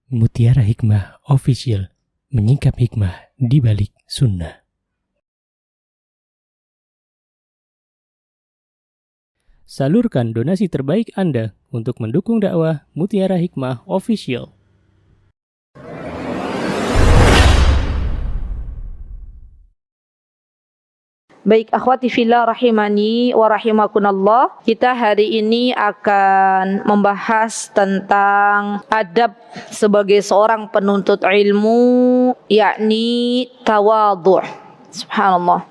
Mutiara Hikmah Official, menyingkap hikmah di balik sunnah. Salurkan donasi terbaik Anda untuk mendukung dakwah Mutiara Hikmah Official. Baik, akhwati fillah rahimani wa rahimakunallah. Kita hari ini akan membahas tentang adab sebagai seorang penuntut ilmu, yakni tawadhu'. Subhanallah.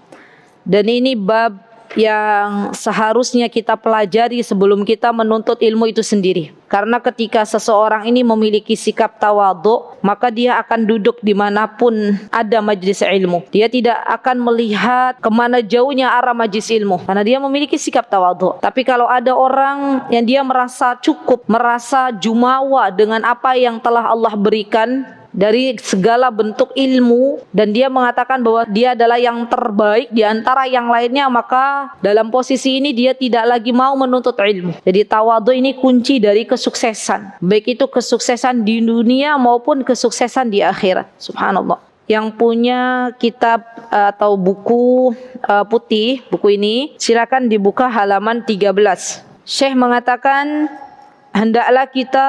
Dan ini bab yang seharusnya kita pelajari sebelum kita menuntut ilmu itu sendiri. Karena ketika seseorang ini memiliki sikap tawadhu, maka dia akan duduk dimanapun ada majlis ilmu. Dia tidak akan melihat kemana jauhnya arah majlis ilmu, karena dia memiliki sikap tawadhu. Tapi kalau ada orang yang dia merasa cukup, merasa jumawa dengan apa yang telah Allah berikan dari segala bentuk ilmu, dan dia mengatakan bahwa dia adalah yang terbaik di antara yang lainnya, maka dalam posisi ini dia tidak lagi mau menuntut ilmu. Jadi tawadhu ini kunci dari kesuksesan, baik itu kesuksesan di dunia maupun kesuksesan di akhirat. Subhanallah. Yang punya kitab atau buku putih, buku ini silakan dibuka halaman 13. Syekh mengatakan, hendaklah kita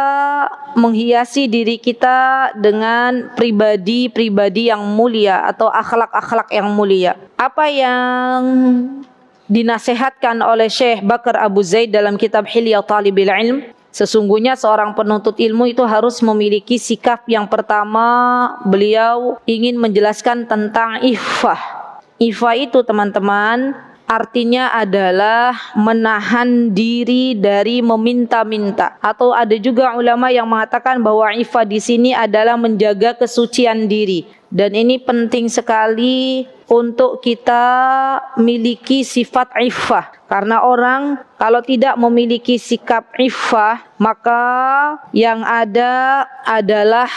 menghiasi diri kita dengan pribadi-pribadi yang mulia atau akhlak-akhlak yang mulia. Apa yang dinasihatkan oleh Syekh Bakar Abu Zaid dalam kitab Hilya Talibil Ilm, sesungguhnya seorang penuntut ilmu itu harus memiliki sikap yang pertama, beliau ingin menjelaskan tentang iffah. Iffah itu teman-teman, artinya adalah menahan diri dari meminta-minta. Atau ada juga ulama yang mengatakan bahwa iffah di sini adalah menjaga kesucian diri. Dan ini penting sekali untuk kita miliki sifat iffah. Karena orang kalau tidak memiliki sikap iffah, maka yang ada adalah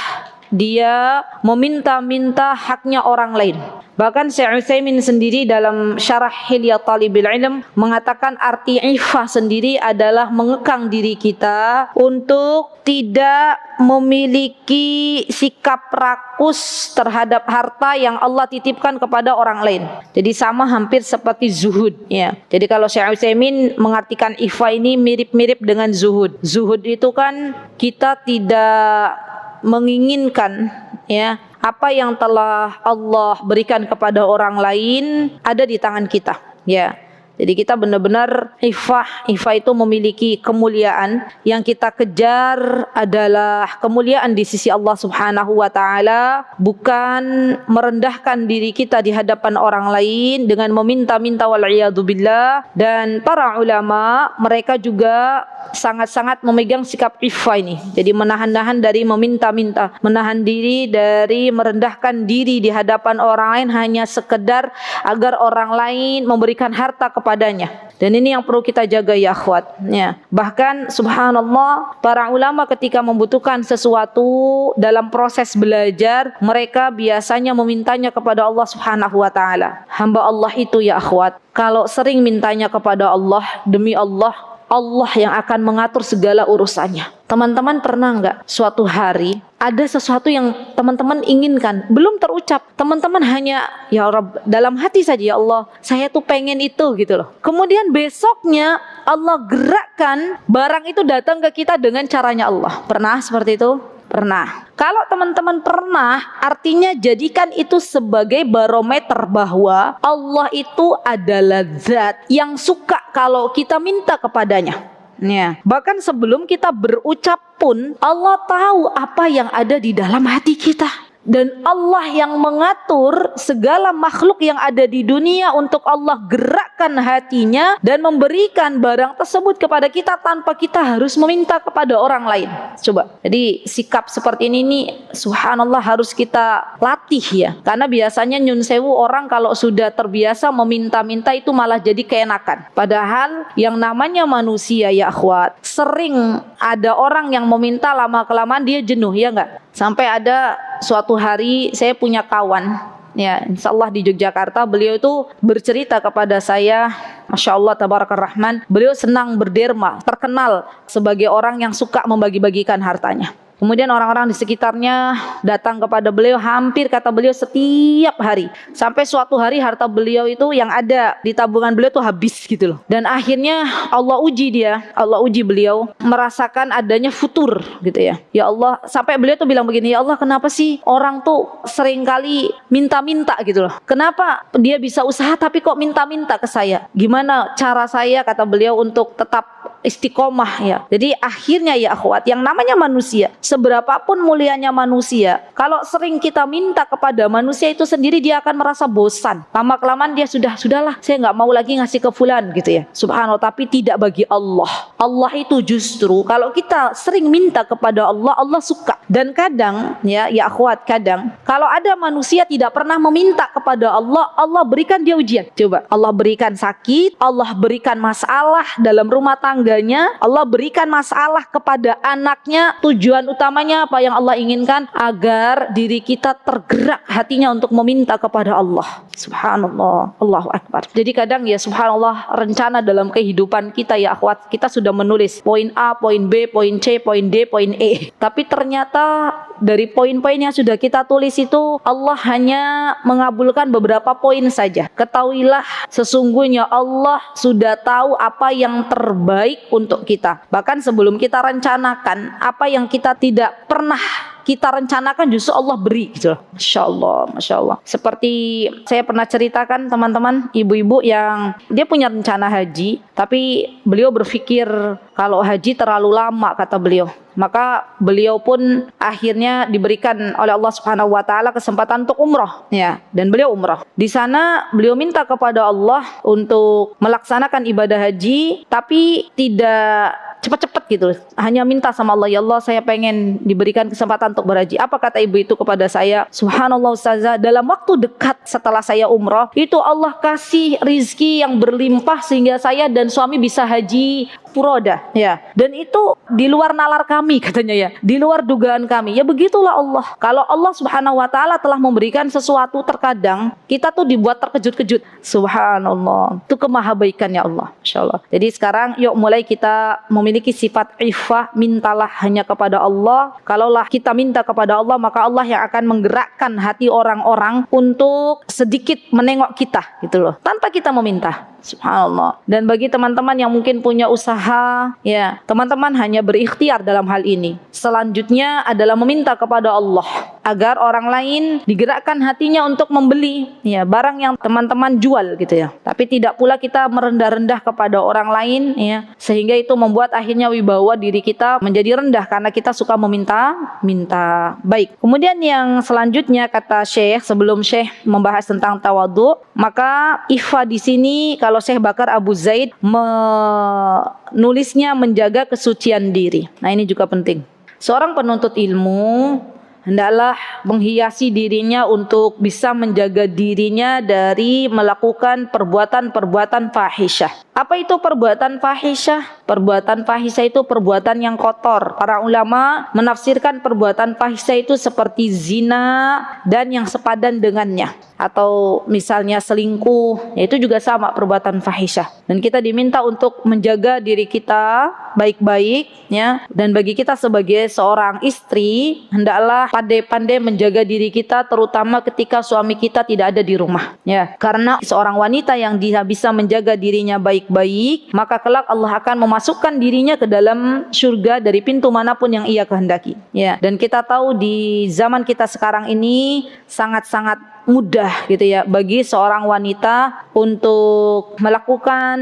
dia meminta-minta haknya orang lain. Bahkan Syekh Utsaimin sendiri dalam syarah Hilya Talibil Ilm mengatakan arti iffah sendiri adalah mengekang diri kita untuk tidak memiliki sikap rakus terhadap harta yang Allah titipkan kepada orang lain. Jadi sama hampir seperti zuhud, ya. Jadi kalau Syekh Utsaimin mengartikan iffah ini mirip-mirip dengan zuhud. Zuhud itu kan kita tidak menginginkan, ya, apa yang telah Allah berikan kepada orang lain ada di tangan kita, ya. Jadi kita benar-benar iffah itu memiliki kemuliaan. Yang kita kejar adalah kemuliaan di sisi Allah Subhanahu wa taala, bukan merendahkan diri kita di hadapan orang lain dengan meminta-minta wal iyadu billah. Dan para ulama mereka juga sangat-sangat memegang sikap iffah ini. Jadi menahan-nahan dari meminta-minta, menahan diri dari merendahkan diri di hadapan orang lain hanya sekedar agar orang lain memberikan harta kepadanya. Dan ini yang perlu kita jaga, ya akhwat, ya. Bahkan subhanallah, para ulama ketika membutuhkan sesuatu dalam proses belajar, mereka biasanya memintanya kepada Allah Subhanahu wa taala. Hamba Allah itu, ya akhwat, kalau sering mintanya kepada Allah, demi Allah yang akan mengatur segala urusannya. Teman-teman pernah nggak suatu hari ada sesuatu yang teman-teman inginkan, belum terucap, teman-teman hanya ya Rabb, dalam hati saja, ya Allah, saya tuh pengen itu, gitu loh. Kemudian besoknya Allah gerakkan barang itu datang ke kita dengan caranya Allah. Pernah seperti itu? Pernah. Kalau teman-teman pernah, artinya jadikan itu sebagai barometer bahwa Allah itu adalah zat yang suka kalau kita minta kepadanya. Ya. Bahkan sebelum kita berucap pun, Allah tahu apa yang ada di dalam hati kita. Dan Allah yang mengatur segala makhluk yang ada di dunia untuk Allah gerakkan hatinya dan memberikan barang tersebut kepada kita tanpa kita harus meminta kepada orang lain. Coba. Jadi sikap seperti ini nih, subhanallah, harus kita latih, ya. Karena biasanya nyun sewu orang kalau sudah terbiasa meminta-minta itu malah jadi keenakan. Padahal yang namanya manusia, ya akhwat, sering ada orang yang meminta lama-kelamaan dia jenuh, ya enggak? Sampai ada suatu hari saya punya kawan, ya, insyaallah di Yogyakarta, beliau itu bercerita kepada saya, Masya Allah Tabarakar Rahman, beliau senang berderma, terkenal sebagai orang yang suka membagi-bagikan hartanya. Kemudian orang-orang di sekitarnya datang kepada beliau, hampir kata beliau setiap hari. Sampai suatu hari harta beliau itu yang ada di tabungan beliau tuh habis gitu loh. Dan akhirnya Allah uji beliau merasakan adanya futur gitu ya. Ya Allah, sampai beliau tuh bilang begini, ya Allah, kenapa sih orang tuh seringkali minta-minta gitu loh. Kenapa dia bisa usaha tapi kok minta-minta ke saya? Gimana cara saya, kata beliau, untuk tetap istiqomah ya. Jadi akhirnya ya akhwat, yang namanya manusia, seberapapun mulianya manusia, kalau sering kita minta kepada manusia itu sendiri, dia akan merasa bosan. Lama-kelamaan dia sudahlah, saya nggak mau lagi ngasih ke fulan gitu ya. Subhanallah, tapi tidak bagi Allah. Allah itu justru kalau kita sering minta kepada Allah, Allah suka. Dan kadang ya akhwat, kadang kalau ada manusia tidak pernah meminta kepada Allah, Allah berikan dia ujian. Coba, Allah berikan sakit, Allah berikan masalah dalam rumah tangganya, Allah berikan masalah kepada anaknya. Tujuan utamanya apa yang Allah inginkan? Agar diri kita tergerak hatinya untuk meminta kepada Allah. Subhanallah, Allahu Akbar. Jadi kadang ya subhanallah, rencana dalam kehidupan kita ya akhwat, kita sudah menulis poin A, poin B, poin C, poin D, poin E. Tapi ternyata dari poin-poin yang sudah kita tulis itu, Allah hanya mengabulkan beberapa poin saja. Ketahuilah sesungguhnya Allah sudah tahu apa yang terbaik untuk kita. Bahkan sebelum kita rencanakan, apa yang kita tidak pernah kita rencanakan justru Allah beri gitu. Masya Allah. Seperti saya pernah ceritakan teman-teman, ibu-ibu yang dia punya rencana haji, tapi beliau berpikir kalau haji terlalu lama, kata beliau. Maka beliau pun akhirnya diberikan oleh Allah Subhanahu wa taala kesempatan untuk umrah ya, dan beliau umrah. Di sana beliau minta kepada Allah untuk melaksanakan ibadah haji, tapi tidak cepat-cepat gitu. Hanya minta sama Allah, ya Allah, saya pengen diberikan kesempatan untuk berhaji. Apa kata ibu itu kepada saya? Subhanallah ustazah, dalam waktu dekat setelah saya umrah, itu Allah kasih rizki yang berlimpah sehingga saya dan suami bisa haji furoda ya. Dan itu di luar nalar kami katanya ya, di luar dugaan kami. Ya begitulah Allah. Kalau Allah Subhanahu wa taala telah memberikan sesuatu, terkadang kita tuh dibuat terkejut-kejut. Subhanallah. Itu kemahabaikannya Allah. Masyaallah. Jadi sekarang yuk mulai kita memiliki sifat iffah, mintalah hanya kepada Allah. Kalaulah kita minta kepada Allah, maka Allah yang akan menggerakkan hati orang-orang untuk sedikit menengok kita gitu loh, tanpa kita meminta. Subhanallah. Dan bagi teman-teman yang mungkin punya usaha ya, teman-teman hanya berikhtiar dalam hal ini. Selanjutnya adalah meminta kepada Allah agar orang lain digerakkan hatinya untuk membeli ya barang yang teman-teman jual gitu ya. Tapi tidak pula kita merendah-rendah kepada orang lain ya, sehingga itu membuat akhirnya wibawa diri kita menjadi rendah karena kita suka minta. Baik. Kemudian yang selanjutnya kata Syekh, sebelum Syekh membahas tentang tawadhu, maka ifa di sini kalau Syekh Bakar Abu Zaid menulisnya menjaga kesucian diri. Nah, ini juga penting. Seorang penuntut ilmu hendaklah menghiasi dirinya untuk bisa menjaga dirinya dari melakukan perbuatan-perbuatan fahisyah. Apa itu perbuatan fahisyah? Perbuatan fahisyah itu perbuatan yang kotor. Para ulama menafsirkan perbuatan fahisyah itu seperti zina dan yang sepadan dengannya. Atau misalnya selingkuh, ya itu juga sama perbuatan fahisyah. Dan kita diminta untuk menjaga diri kita baik-baik ya. Dan bagi kita sebagai seorang istri, hendaklah pandai-pandai menjaga diri kita, terutama ketika suami kita tidak ada di rumah ya. Karena seorang wanita yang dia bisa menjaga dirinya baik-baik, maka kelak Allah akan memasukkan dirinya ke dalam surga dari pintu manapun yang ia kehendaki ya. Dan kita tahu di zaman kita sekarang ini sangat-sangat mudah gitu ya bagi seorang wanita untuk melakukan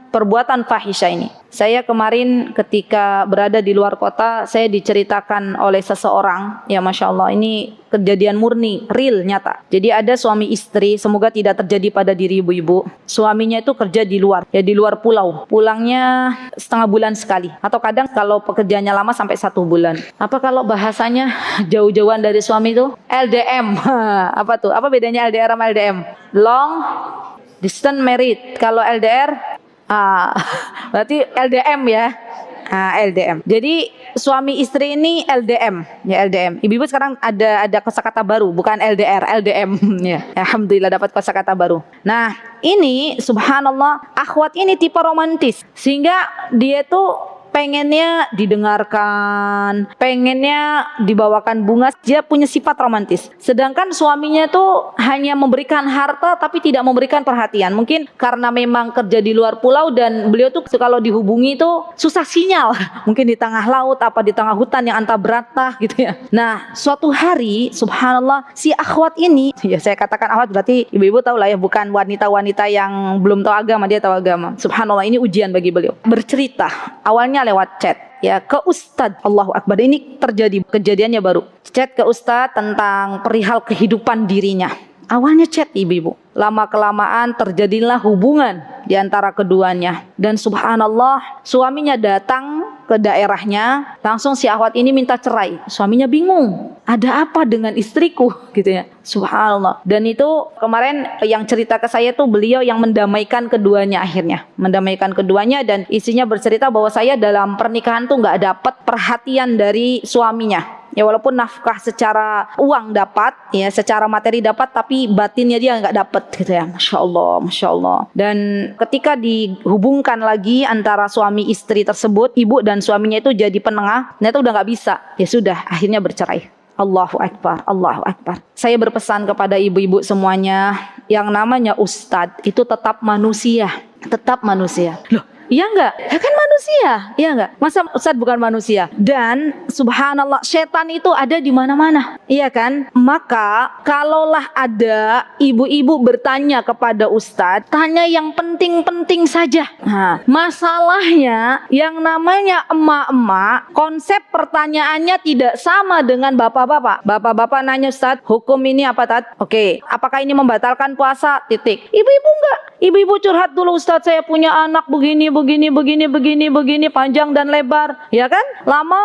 perbuatan fahisyah ini. Saya kemarin ketika berada di luar kota, saya diceritakan oleh seseorang, ya Masya Allah, ini kejadian murni, real, nyata. Jadi ada suami istri, semoga tidak terjadi pada diri ibu-ibu. Suaminya itu kerja di luar, ya di luar pulau. Pulangnya setengah bulan sekali. Atau kadang kalau pekerjaannya lama sampai 1 bulan. Apa kalau bahasanya jauh-jauhan dari suami itu? LDM. Apa tuh? Apa bedanya LDR sama LDM? Long distance married. Kalau LDR, berarti LDM ya. LDM. Jadi suami istri ini LDM, ya LDM. Ibu-ibu sekarang ada kosakata baru, bukan LDR, LDM ya. Alhamdulillah dapat kosakata baru. Nah, ini subhanallah, akhwat ini tipe romantis. Sehingga dia tuh pengennya didengarkan, pengennya dibawakan bunga, dia punya sifat romantis. Sedangkan suaminya tuh hanya memberikan harta tapi tidak memberikan perhatian. Mungkin karena memang kerja di luar pulau dan beliau tuh kalau dihubungi tuh susah sinyal. Mungkin di tengah laut, apa di tengah hutan yang antah berantah gitu ya. Nah, suatu hari subhanallah si akhwat ini, ya saya katakan akhwat berarti ibu-ibu tahu lah ya, bukan wanita-wanita yang belum tahu agama, dia tahu agama. Subhanallah, ini ujian bagi beliau. Bercerita awalnya lewat chat ya ke Ustadz. Allahu Akbar, ini terjadi kejadiannya baru. Chat ke Ustadz tentang perihal kehidupan dirinya. Awalnya chat ibu-ibu, lama kelamaan terjadilah hubungan di antara keduanya. Dan subhanallah, suaminya datang ke daerahnya, langsung si akhwat ini minta cerai. Suaminya bingung, ada apa dengan istriku gitu ya. Subhanallah. Dan itu kemarin yang cerita ke saya tuh beliau yang mendamaikan keduanya, akhirnya mendamaikan keduanya. Dan istrinya bercerita bahwa saya dalam pernikahan tuh nggak dapat perhatian dari suaminya. Ya walaupun nafkah secara uang dapat, ya secara materi dapat, tapi batinnya dia nggak dapat gitu ya. Masya Allah, Masya Allah. Dan ketika dihubungkan lagi antara suami istri tersebut, ibu dan suaminya itu jadi penengah, ternyata udah nggak bisa. Ya sudah, akhirnya bercerai. Allahu Akbar, Allahu Akbar. Saya berpesan kepada ibu-ibu semuanya, yang namanya ustadz itu tetap manusia. Tetap manusia. Loh, iya enggak? Ya kan manusia, iya enggak? Masa Ustadz bukan manusia? Dan subhanallah, setan itu ada di mana-mana, iya kan? Maka kalaulah ada ibu-ibu bertanya kepada Ustadz, tanya yang penting-penting saja. Nah, masalahnya yang namanya emak-emak, konsep pertanyaannya tidak sama dengan bapak-bapak. Bapak-bapak nanya, Ustadz, hukum ini apa, Tat? Oke, apakah ini membatalkan puasa? Titik. Ibu-ibu enggak. Ibu-ibu curhat dulu, Ustadz, saya punya anak begini, panjang dan lebar, ya kan? Lama,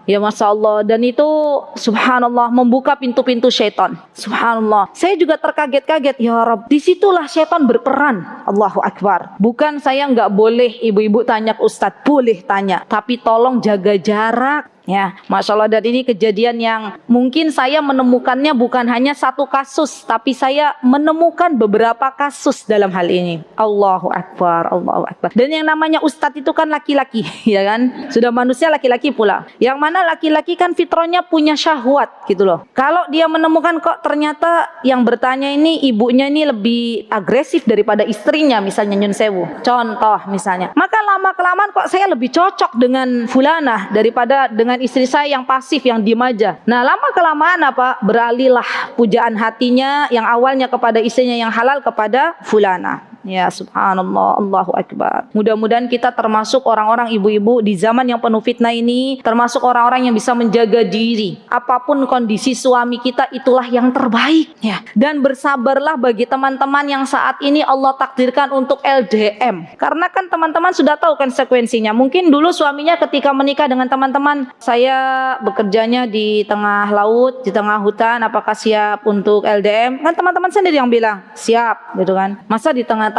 ya Masya Allah. Dan itu subhanallah membuka pintu-pintu syaitan. Subhanallah. Saya juga terkaget-kaget, ya Rabb. Disitulah syaitan berperan. Allahu Akbar. Bukan saya nggak boleh ibu-ibu tanya ke Ustadz, boleh tanya, tapi tolong jaga jarak. Ya, Masya Allah. Dan ini kejadian yang mungkin saya menemukannya bukan hanya satu kasus, tapi saya menemukan beberapa kasus dalam hal ini. Allahu Akbar, Allahu Akbar. Dan yang namanya ustadz itu kan laki-laki, ya kan? Sudah manusia laki-laki pula. Yang mana laki-laki kan fitrahnya punya syahwat gitu loh. Kalau dia menemukan kok ternyata yang bertanya ini ibunya ini lebih agresif daripada istrinya, misalnya nyun sewu. Contoh misalnya. Maka lama-kelamaan kok saya lebih cocok dengan fulanah daripada dengan istri saya yang pasif, yang diem aja. Nah, lama-kelamaan apa? Beralihlah pujaan hatinya yang awalnya kepada istrinya yang halal kepada fulanah. Ya subhanallah, Allahu Akbar. Mudah-mudahan kita termasuk orang-orang ibu-ibu di zaman yang penuh fitnah ini, termasuk orang-orang yang bisa menjaga diri. Apapun kondisi suami kita, itulah yang terbaik ya. Dan bersabarlah bagi teman-teman yang saat ini Allah takdirkan untuk LDM. Karena kan teman-teman sudah tahu konsekuensinya. Mungkin dulu suaminya ketika menikah dengan teman-teman, saya bekerjanya di tengah laut, di tengah hutan, apakah siap untuk LDM? Kan teman-teman sendiri yang bilang siap gitu kan. Masa di tengah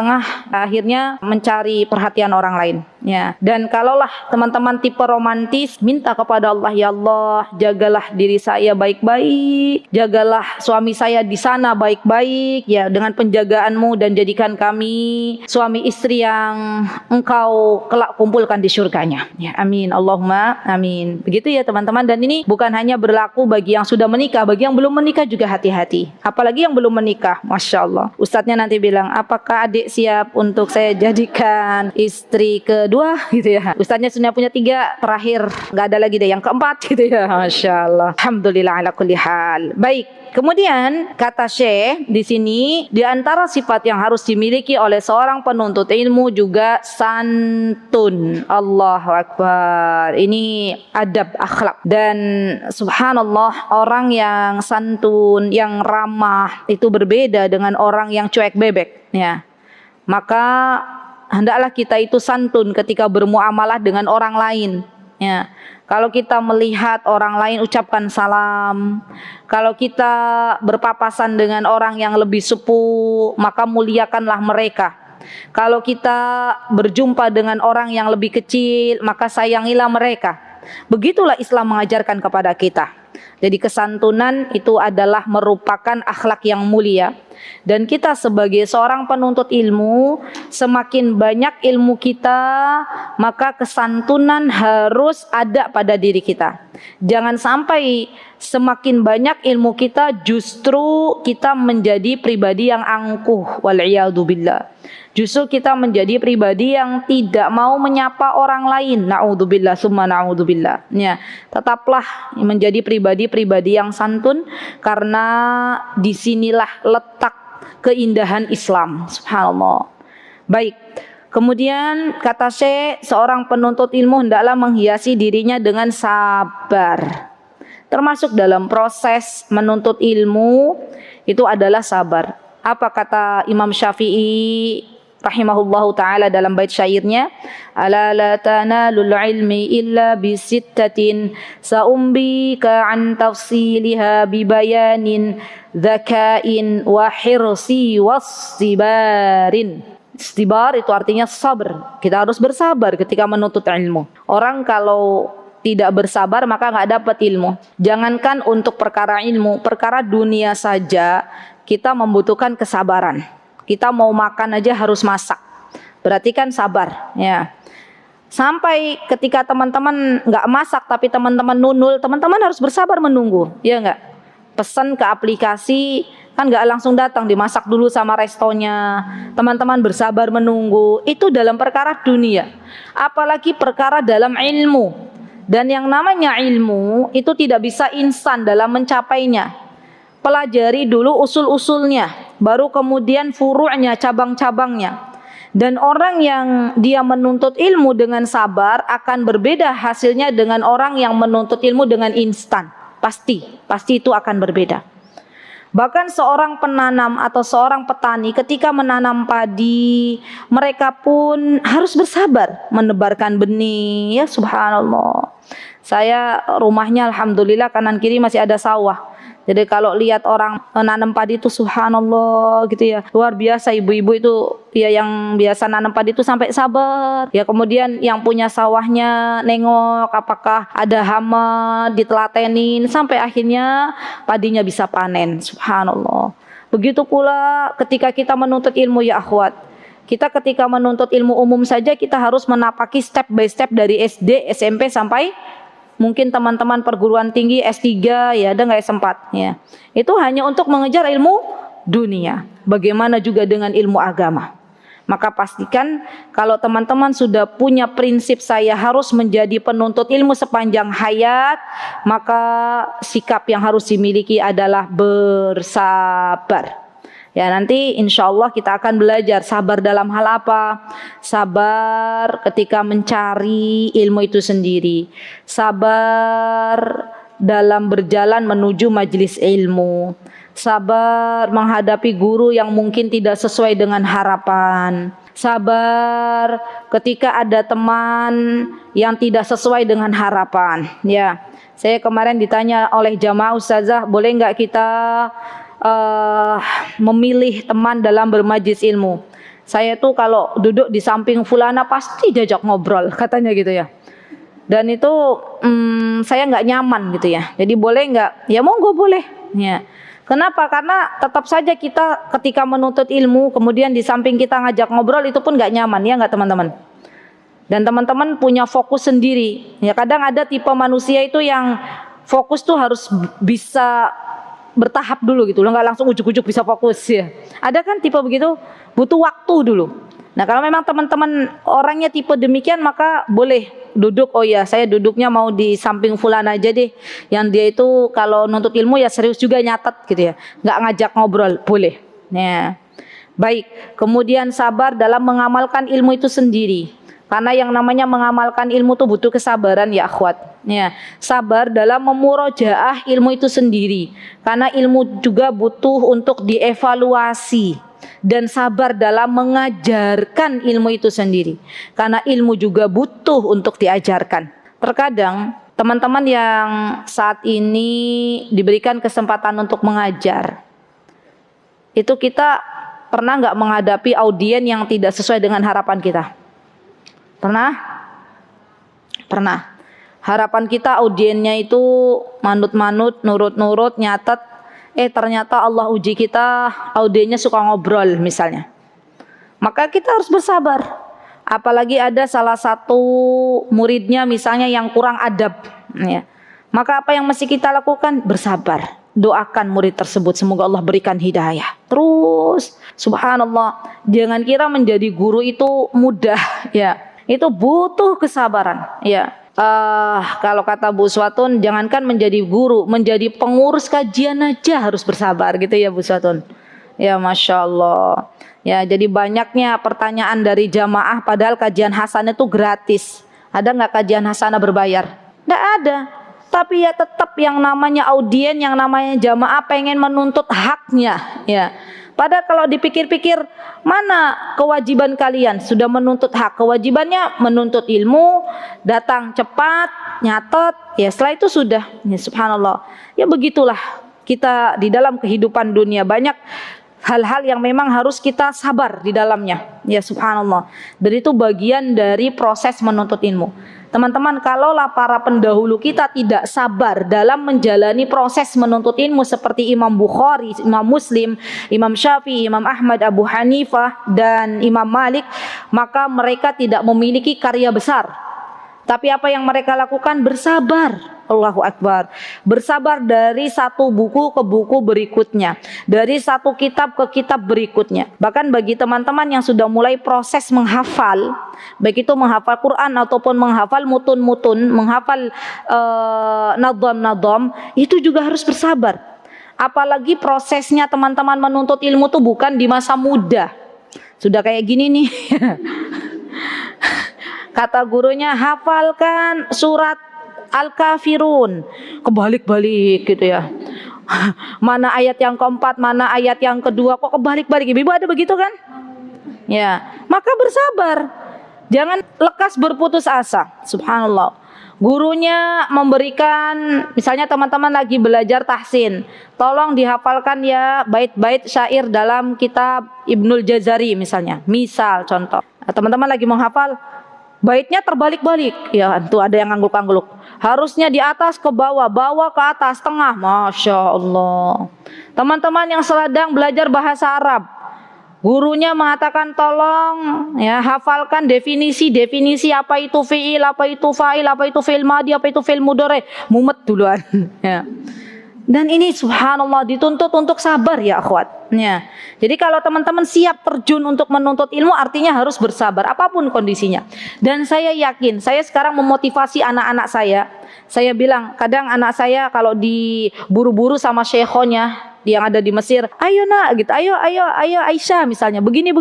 akhirnya mencari perhatian orang lain ya. Dan kalaulah teman-teman tipe romantis, minta kepada Allah, ya Allah, jagalah diri saya baik-baik, jagalah suami saya di sana baik-baik ya, dengan penjagaanmu, dan jadikan kami suami istri yang engkau kelak kumpulkan di surganya ya. Amin, Allahumma amin. Begitu ya teman-teman. Dan ini bukan hanya berlaku bagi yang sudah menikah, bagi yang belum menikah juga hati-hati. Apalagi yang belum menikah, Masya Allah. Ustadznya nanti bilang, apakah adik siap untuk saya jadikan istri kedua gitu ya. Ustaznya sudah punya 3, terakhir nggak ada lagi deh yang keempat gitu ya. Masya Allah. Alhamdulillah ala kulli hal. Baik. Kemudian kata Syekh di sini, di antara sifat yang harus dimiliki oleh seorang penuntut ilmu juga santun. Allahu Akbar. Ini adab akhlak. Dan subhanallah, orang yang santun, yang ramah itu berbeda dengan orang yang cuek bebek ya. Maka hendaklah kita itu santun ketika bermuamalah dengan orang lain ya. Kalau kita melihat orang lain ucapkan salam, kalau kita berpapasan dengan orang yang lebih sepuh, maka muliakanlah mereka. Kalau kita berjumpa dengan orang yang lebih kecil, maka sayangilah mereka. Begitulah Islam mengajarkan kepada kita Jadi kesantunan itu adalah merupakan akhlak yang mulia. Dan kita sebagai seorang penuntut ilmu, semakin banyak ilmu kita, maka kesantunan harus ada pada diri kita. Jangan sampai semakin banyak ilmu kita justru kita menjadi pribadi yang angkuh, wal'iyadzubillah. Justru kita menjadi pribadi yang tidak mau menyapa orang lain. Na'udzubillah, summa na'udzubillah. Ya, tetaplah menjadi pribadi-pribadi yang santun, karena disinilah letak keindahan Islam. Subhanallah. Baik. Kemudian kata Syekh, seorang penuntut ilmu hendaklah menghiasi dirinya dengan sabar. Termasuk dalam proses menuntut ilmu itu adalah sabar. Apa kata Imam Syafi'i rahimahullahu ta'ala dalam bait syairnya, ala la tanalul ilmi illa bisittatin sa'umbika an tafsiliha bibayanin dzakain wa hirsi wassibarin. Istibar itu artinya sabar. Kita harus bersabar ketika menuntut ilmu. Orang kalau tidak bersabar maka nggak dapat ilmu. Jangankan untuk perkara ilmu, perkara dunia saja kita membutuhkan kesabaran. Kita mau makan aja harus masak. Berarti kan sabar, ya. Sampai ketika teman-teman nggak masak tapi teman-teman nunul, teman-teman harus bersabar menunggu, ya nggak? Pesan ke aplikasi kan nggak langsung datang, dimasak dulu sama restonya. Teman-teman bersabar menunggu. Itu dalam perkara dunia. Apalagi perkara dalam ilmu. Dan yang namanya ilmu itu tidak bisa instan dalam mencapainya. Pelajari dulu usul-usulnya, baru kemudian furu'nya, cabang-cabangnya. Dan orang yang dia menuntut ilmu dengan sabar akan berbeda hasilnya dengan orang yang menuntut ilmu dengan instan. Pasti itu akan berbeda. Bahkan seorang penanam atau seorang petani ketika menanam padi, mereka pun harus bersabar menebarkan benih. Ya subhanallah. Saya rumahnya alhamdulillah kanan kiri masih ada sawah. Jadi kalau lihat orang nanam padi itu subhanallah gitu ya. Luar biasa ibu-ibu itu ya, yang biasa nanam padi itu sampai sabar. Ya kemudian yang punya sawahnya nengok apakah ada hama, ditelatenin sampai akhirnya padinya bisa panen. Subhanallah. Begitu pula ketika kita menuntut ilmu ya akhwat. Kita ketika menuntut ilmu umum saja kita harus menapaki step by step dari SD, SMP sampai mungkin teman-teman perguruan tinggi S3 ya, ada nggak S4 ya. Itu hanya untuk mengejar ilmu dunia. Bagaimana juga dengan ilmu agama. Maka pastikan kalau teman-teman sudah punya prinsip saya harus menjadi penuntut ilmu sepanjang hayat, maka sikap yang harus dimiliki adalah bersabar. Ya nanti insya Allah kita akan belajar sabar dalam hal apa? Sabar ketika mencari ilmu itu sendiri. Sabar dalam berjalan menuju majelis ilmu. Sabar menghadapi guru yang mungkin tidak sesuai dengan harapan. Sabar ketika ada teman yang tidak sesuai dengan harapan. Ya, saya kemarin ditanya oleh jamaah ustazah, boleh nggak kita memilih teman dalam bermajlis ilmu. Saya tuh kalau duduk di samping fulana pasti diajak ngobrol, katanya gitu ya. Dan itu saya nggak nyaman gitu ya. Jadi boleh nggak? Ya monggo boleh. Ya. Kenapa? Karena tetap saja kita ketika menuntut ilmu, kemudian di samping kita ngajak ngobrol itu pun nggak nyaman, ya nggak teman-teman? Dan teman-teman punya fokus sendiri. Ya kadang ada tipe manusia itu yang fokus tuh harus bisa bertahap dulu gitu, nggak langsung ujuk-ujuk bisa fokus ya. Ada kan tipe begitu, butuh waktu dulu. Nah kalau memang teman-teman orangnya tipe demikian maka boleh duduk, oh ya saya duduknya mau di samping fulan aja deh. Yang dia itu kalau nuntut ilmu ya serius juga nyatet gitu ya, nggak ngajak ngobrol, boleh. Ya. Baik, kemudian sabar dalam mengamalkan ilmu itu sendiri. Karena yang namanya mengamalkan ilmu itu butuh kesabaran ya akhwat. Ya, sabar dalam memurojaah ilmu itu sendiri. Karena ilmu juga butuh untuk dievaluasi. Dan sabar dalam mengajarkan ilmu itu sendiri. Karena ilmu juga butuh untuk diajarkan. Terkadang teman-teman yang saat ini diberikan kesempatan untuk mengajar, itu kita pernah nggak menghadapi audien yang tidak sesuai dengan harapan kita? Pernah? Pernah. Harapan kita audiennya itu manut-manut, nurut-nurut, nyatet. Ternyata Allah uji kita, audiennya suka ngobrol misalnya. Maka kita harus bersabar. Apalagi ada salah satu muridnya misalnya yang kurang adab, ya. Maka apa yang mesti kita lakukan? Bersabar. Doakan murid tersebut, semoga Allah berikan hidayah. Terus, subhanallah, jangan kira menjadi guru itu mudah, ya. Itu butuh kesabaran, ya. Kalau kata Bu Swatun, jangankan menjadi guru, menjadi pengurus kajian aja harus bersabar, gitu ya Bu Swatun. Ya, masya Allah. Ya, jadi banyaknya pertanyaan dari jamaah, padahal kajian hasanah itu gratis. Ada nggak kajian hasanah berbayar? Nggak ada. Tapi ya tetap yang namanya audien, yang namanya jamaah pengen menuntut haknya, ya. Padahal kalau dipikir-pikir, mana kewajiban kalian? Sudah menuntut hak, kewajibannya menuntut ilmu, datang cepat, nyatet, ya setelah itu sudah, ya subhanallah. Ya begitulah kita di dalam kehidupan dunia, banyak hal-hal yang memang harus kita sabar di dalamnya, ya subhanallah. Dan itu bagian dari proses menuntut ilmu. Teman-teman, kalaulah para pendahulu kita tidak sabar dalam menjalani proses menuntut ilmu seperti Imam Bukhari, Imam Muslim, Imam Syafi'i, Imam Ahmad, Abu Hanifah, dan Imam Malik, maka mereka tidak memiliki karya besar. Tapi apa yang mereka lakukan? Bersabar. Allahu Akbar. Bersabar dari satu buku ke buku berikutnya, dari satu kitab ke kitab berikutnya. Bahkan bagi teman-teman yang sudah mulai proses menghafal, baik itu menghafal Quran ataupun menghafal mutun-mutun, menghafal nadham-nadham, itu juga harus bersabar. Apalagi prosesnya teman-teman menuntut ilmu itu bukan di masa muda. Sudah kayak gini nih. Kata gurunya, hafalkan surat Al-Kafirun, kebalik-balik gitu ya. Mana ayat yang keempat, mana ayat yang kedua, kok kebalik-balik? Ibu ada begitu kan? Ya, maka bersabar. Jangan lekas berputus asa. Subhanallah. Gurunya memberikan, misalnya teman-teman lagi belajar tahsin, tolong dihafalkan ya bait-bait syair dalam kitab Ibnul Jazari misalnya. Misal contoh, teman-teman lagi menghafal, baitnya terbalik-balik, ya tuh ada yang ngangguk-ngangguk. Harusnya di atas ke bawah, bawah ke atas, tengah. Masya Allah. Teman-teman yang sedang belajar bahasa Arab, gurunya mengatakan tolong ya hafalkan definisi apa itu fiil, apa itu fa'il, apa itu fi'il madhi, apa itu fi'il mudhari. Mumet duluan. Ya. Dan ini subhanallah dituntut untuk sabar ya akhwat. Ya. Jadi kalau teman-teman siap terjun untuk menuntut ilmu, artinya harus bersabar apapun kondisinya. Dan saya yakin, saya sekarang memotivasi anak-anak saya. Saya bilang, kadang anak saya kalau diburu-buru sama syekhonya yang ada di Mesir, ayo nak gitu, ayo Aisyah misalnya, begini.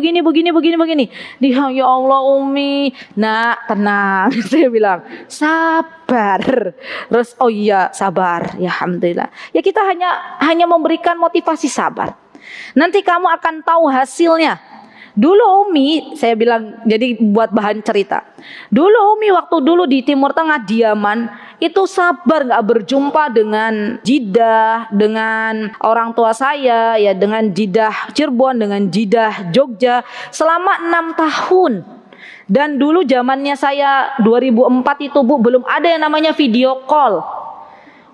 Dia, ya Allah Umi, nak tenang. Saya bilang, sabar. Terus, oh iya sabar, ya alhamdulillah. Ya kita hanya memberikan motivasi sabar. Nanti kamu akan tahu hasilnya. Dulu Umi, saya bilang, jadi buat bahan cerita. Dulu Umi waktu dulu di Timur Tengah di Yaman, itu sabar nggak berjumpa dengan Jeddah, dengan orang tua saya, ya dengan Jeddah Cirebon, dengan Jeddah Jogja selama 6 tahun. Dan dulu zamannya saya 2004 itu Bu, belum ada yang namanya video call.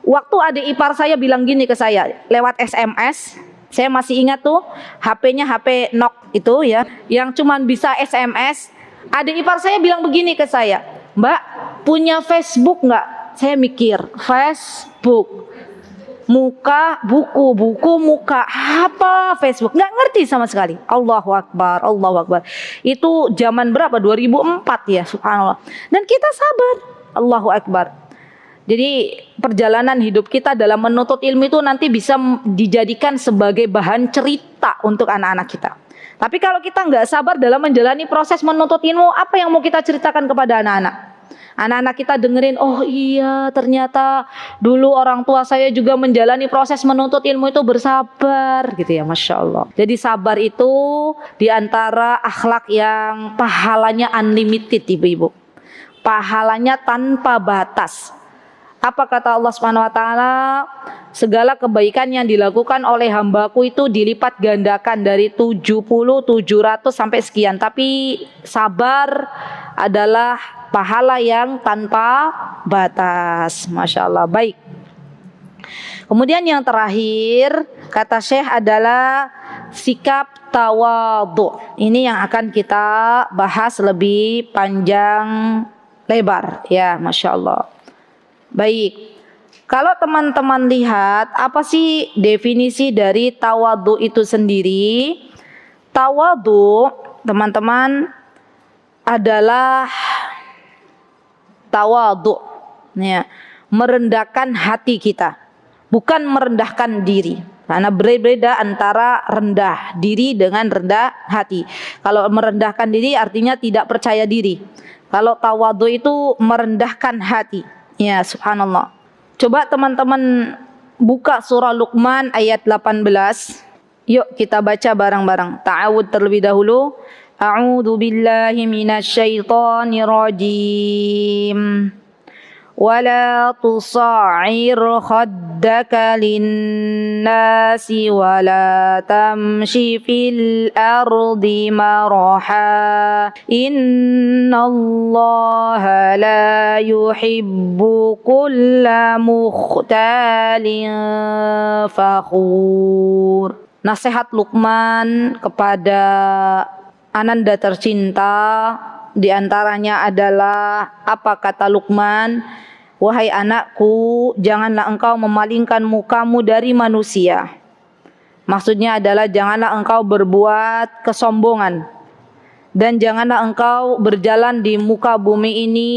Waktu adik ipar saya bilang gini ke saya lewat SMS. Saya masih ingat tuh, HP-nya HP Nok itu ya, yang cuman bisa SMS. Adik ipar saya bilang begini ke saya, Mbak, punya Facebook nggak? Saya mikir, Facebook, muka, buku, muka, apa Facebook? Nggak ngerti sama sekali. Allahu Akbar, Allahu Akbar. Itu zaman berapa? 2004 ya, subhanallah. Dan kita sabar, Allahu Akbar. Jadi perjalanan hidup kita dalam menuntut ilmu itu nanti bisa dijadikan sebagai bahan cerita untuk anak-anak kita. Tapi kalau kita nggak sabar dalam menjalani proses menuntut ilmu, apa yang mau kita ceritakan kepada anak-anak? Anak-anak kita dengerin, oh iya ternyata dulu orang tua saya juga menjalani proses menuntut ilmu itu bersabar gitu ya, Masya Allah. Jadi sabar itu diantara akhlak yang pahalanya unlimited ibu-ibu. Pahalanya tanpa batas. Apa kata Allah Subhanahu wa taala? Segala kebaikan yang dilakukan oleh hambaku itu dilipat gandakan dari 70, 700 sampai sekian. Tapi sabar adalah pahala yang tanpa batas. Masya Allah. Baik. Kemudian yang terakhir kata Syekh adalah sikap tawadhu. Ini yang akan kita bahas lebih panjang lebar ya, Masya Allah. Baik, kalau teman-teman lihat apa sih definisi dari tawadhu itu sendiri? Tawadhu, teman-teman, adalah tawadhu ya, merendahkan hati kita, bukan merendahkan diri. Karena berbeda antara rendah diri dengan rendah hati. Kalau merendahkan diri artinya tidak percaya diri. Kalau tawadhu itu merendahkan hati. Ya, subhanallah. Coba teman-teman buka surah Luqman ayat 18. Yuk kita baca bareng-bareng. Ta'awud terlebih dahulu. A'udzu billahi minasyaitonir rajim. ولا تصعر خدك للناس ولا تمشي في الأرض مرحا إن الله لا يحب كل مختال فخور. Nasihat Luqman kepada ananda tercinta, di antaranya adalah apa kata Luqman? Wahai anakku, janganlah engkau memalingkan mukamu dari manusia. Maksudnya adalah janganlah engkau berbuat kesombongan. Dan janganlah engkau berjalan di muka bumi ini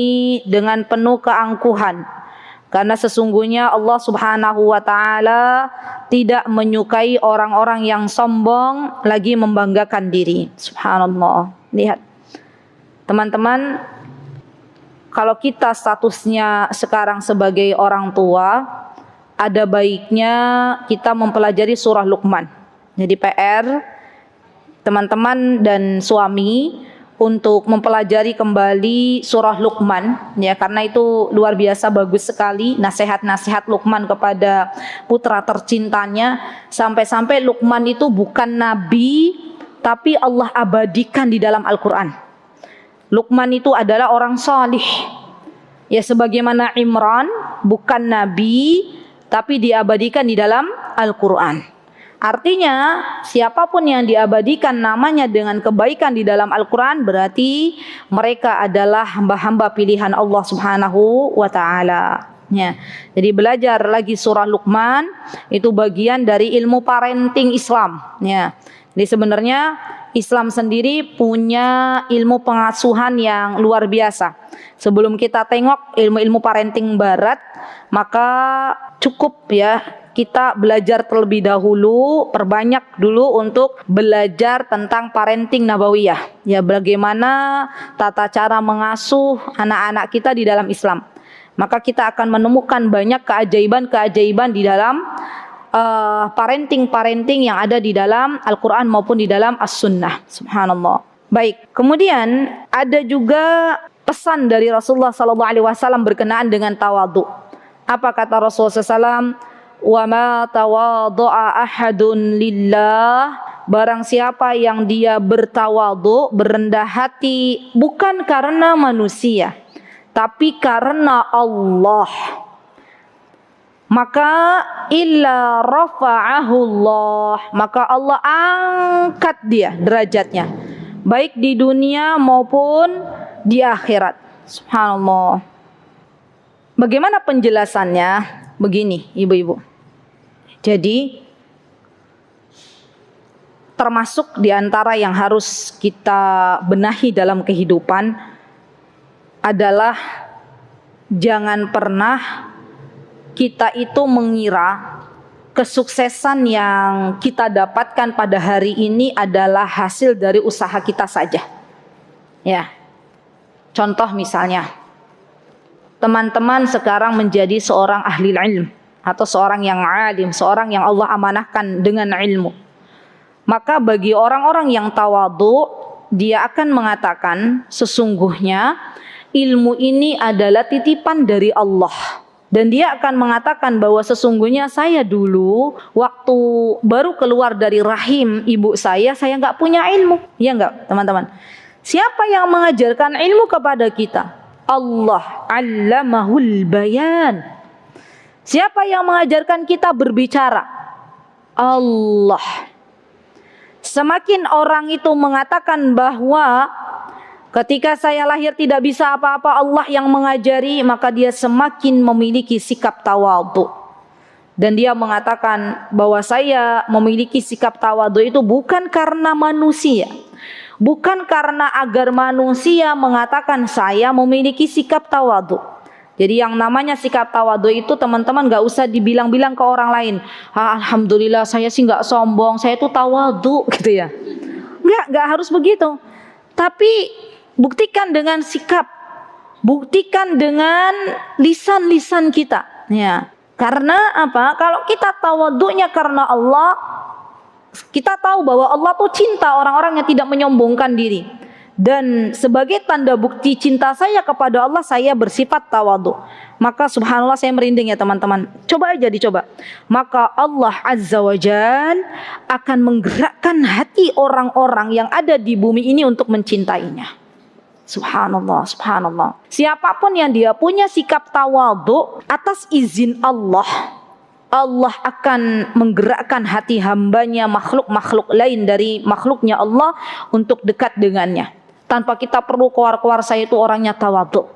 dengan penuh keangkuhan. Karena sesungguhnya Allah Subhanahu wa ta'ala tidak menyukai orang-orang yang sombong lagi membanggakan diri. Subhanallah. Lihat. Teman-teman, kalau kita statusnya sekarang sebagai orang tua, ada baiknya kita mempelajari surah Luqman. Jadi PR teman-teman dan suami untuk mempelajari kembali surah Luqman ya, karena itu luar biasa bagus sekali nasihat-nasihat Luqman kepada putra tercintanya. Sampai-sampai Luqman itu bukan nabi, tapi Allah abadikan di dalam Al-Qur'an. Luqman itu adalah orang salih. Ya, sebagaimana Imran bukan nabi tapi diabadikan di dalam Al-Qur'an. Artinya siapapun yang diabadikan namanya dengan kebaikan di dalam Al-Qur'an berarti mereka adalah hamba-hamba pilihan Allah Subhanahu wa taala. Ya. Jadi belajar lagi surah Luqman itu bagian dari ilmu parenting Islam. Ya. Jadi sebenarnya Islam sendiri punya ilmu pengasuhan yang luar biasa. Sebelum kita tengok ilmu-ilmu parenting barat, maka cukup ya kita belajar terlebih dahulu, perbanyak dulu untuk belajar tentang parenting nabawiyah. Ya, bagaimana tata cara mengasuh anak-anak kita di dalam Islam. Maka kita akan menemukan banyak keajaiban-keajaiban di dalam parenting yang ada di dalam Al-Quran maupun di dalam As-Sunnah. Subhanallah. Baik, kemudian ada juga pesan dari Rasulullah SAW berkenaan dengan tawadhu. Apa kata Rasulullah SAW? Wa ma tawadhu'a ahadun lillah. Barang siapa yang dia bertawadhu, berendah hati bukan karena manusia, tapi karena Allah, maka illa rafa'ahu Allah, maka Allah angkat dia derajatnya baik di dunia maupun di akhirat. Subhanallah. Bagaimana penjelasannya? Begini, ibu-ibu. Jadi termasuk di antara yang harus kita benahi dalam kehidupan adalah jangan pernah kita itu mengira kesuksesan yang kita dapatkan pada hari ini adalah hasil dari usaha kita saja. Ya. Contoh misalnya, teman-teman sekarang menjadi seorang ahli ilmu atau seorang yang alim, seorang yang Allah amanahkan dengan ilmu. Maka bagi orang-orang yang tawadhu, dia akan mengatakan sesungguhnya ilmu ini adalah titipan dari Allah. Dan dia akan mengatakan bahwa sesungguhnya saya dulu waktu baru keluar dari rahim ibu saya nggak punya ilmu. Ya nggak teman-teman? Siapa yang mengajarkan ilmu kepada kita? Allah, 'allamahul bayan. Siapa yang mengajarkan kita berbicara? Allah. Semakin orang itu mengatakan bahwa ketika saya lahir tidak bisa apa-apa, Allah yang mengajari, maka dia semakin memiliki sikap tawadhu. Dan dia mengatakan bahwa saya memiliki sikap tawadhu itu bukan karena manusia, bukan karena agar manusia mengatakan saya memiliki sikap tawadhu. Jadi yang namanya sikap tawadhu itu teman-teman gak usah dibilang-bilang ke orang lain. Alhamdulillah saya sih gak sombong, saya itu tawadhu gitu ya. Gak harus begitu. Tapi buktikan dengan sikap, buktikan dengan lisan-lisan kita. Ya. Karena apa? Kalau kita tawadhunya karena Allah, kita tahu bahwa Allah tuh cinta orang-orang yang tidak menyombongkan diri. Dan sebagai tanda bukti cinta saya kepada Allah, saya bersifat tawadhu. Maka subhanallah saya merinding ya teman-teman. Coba aja dicoba. Maka Allah Azza wa Jal akan menggerakkan hati orang-orang yang ada di bumi ini untuk mencintainya. Subhanallah, subhanallah. Siapapun yang dia punya sikap tawadhu atas izin Allah, Allah akan menggerakkan hati hambanya, makhluk-makhluk lain dari makhluknya Allah untuk dekat dengannya. Tanpa kita perlu keluar-keluar saya itu orangnya tawadhu.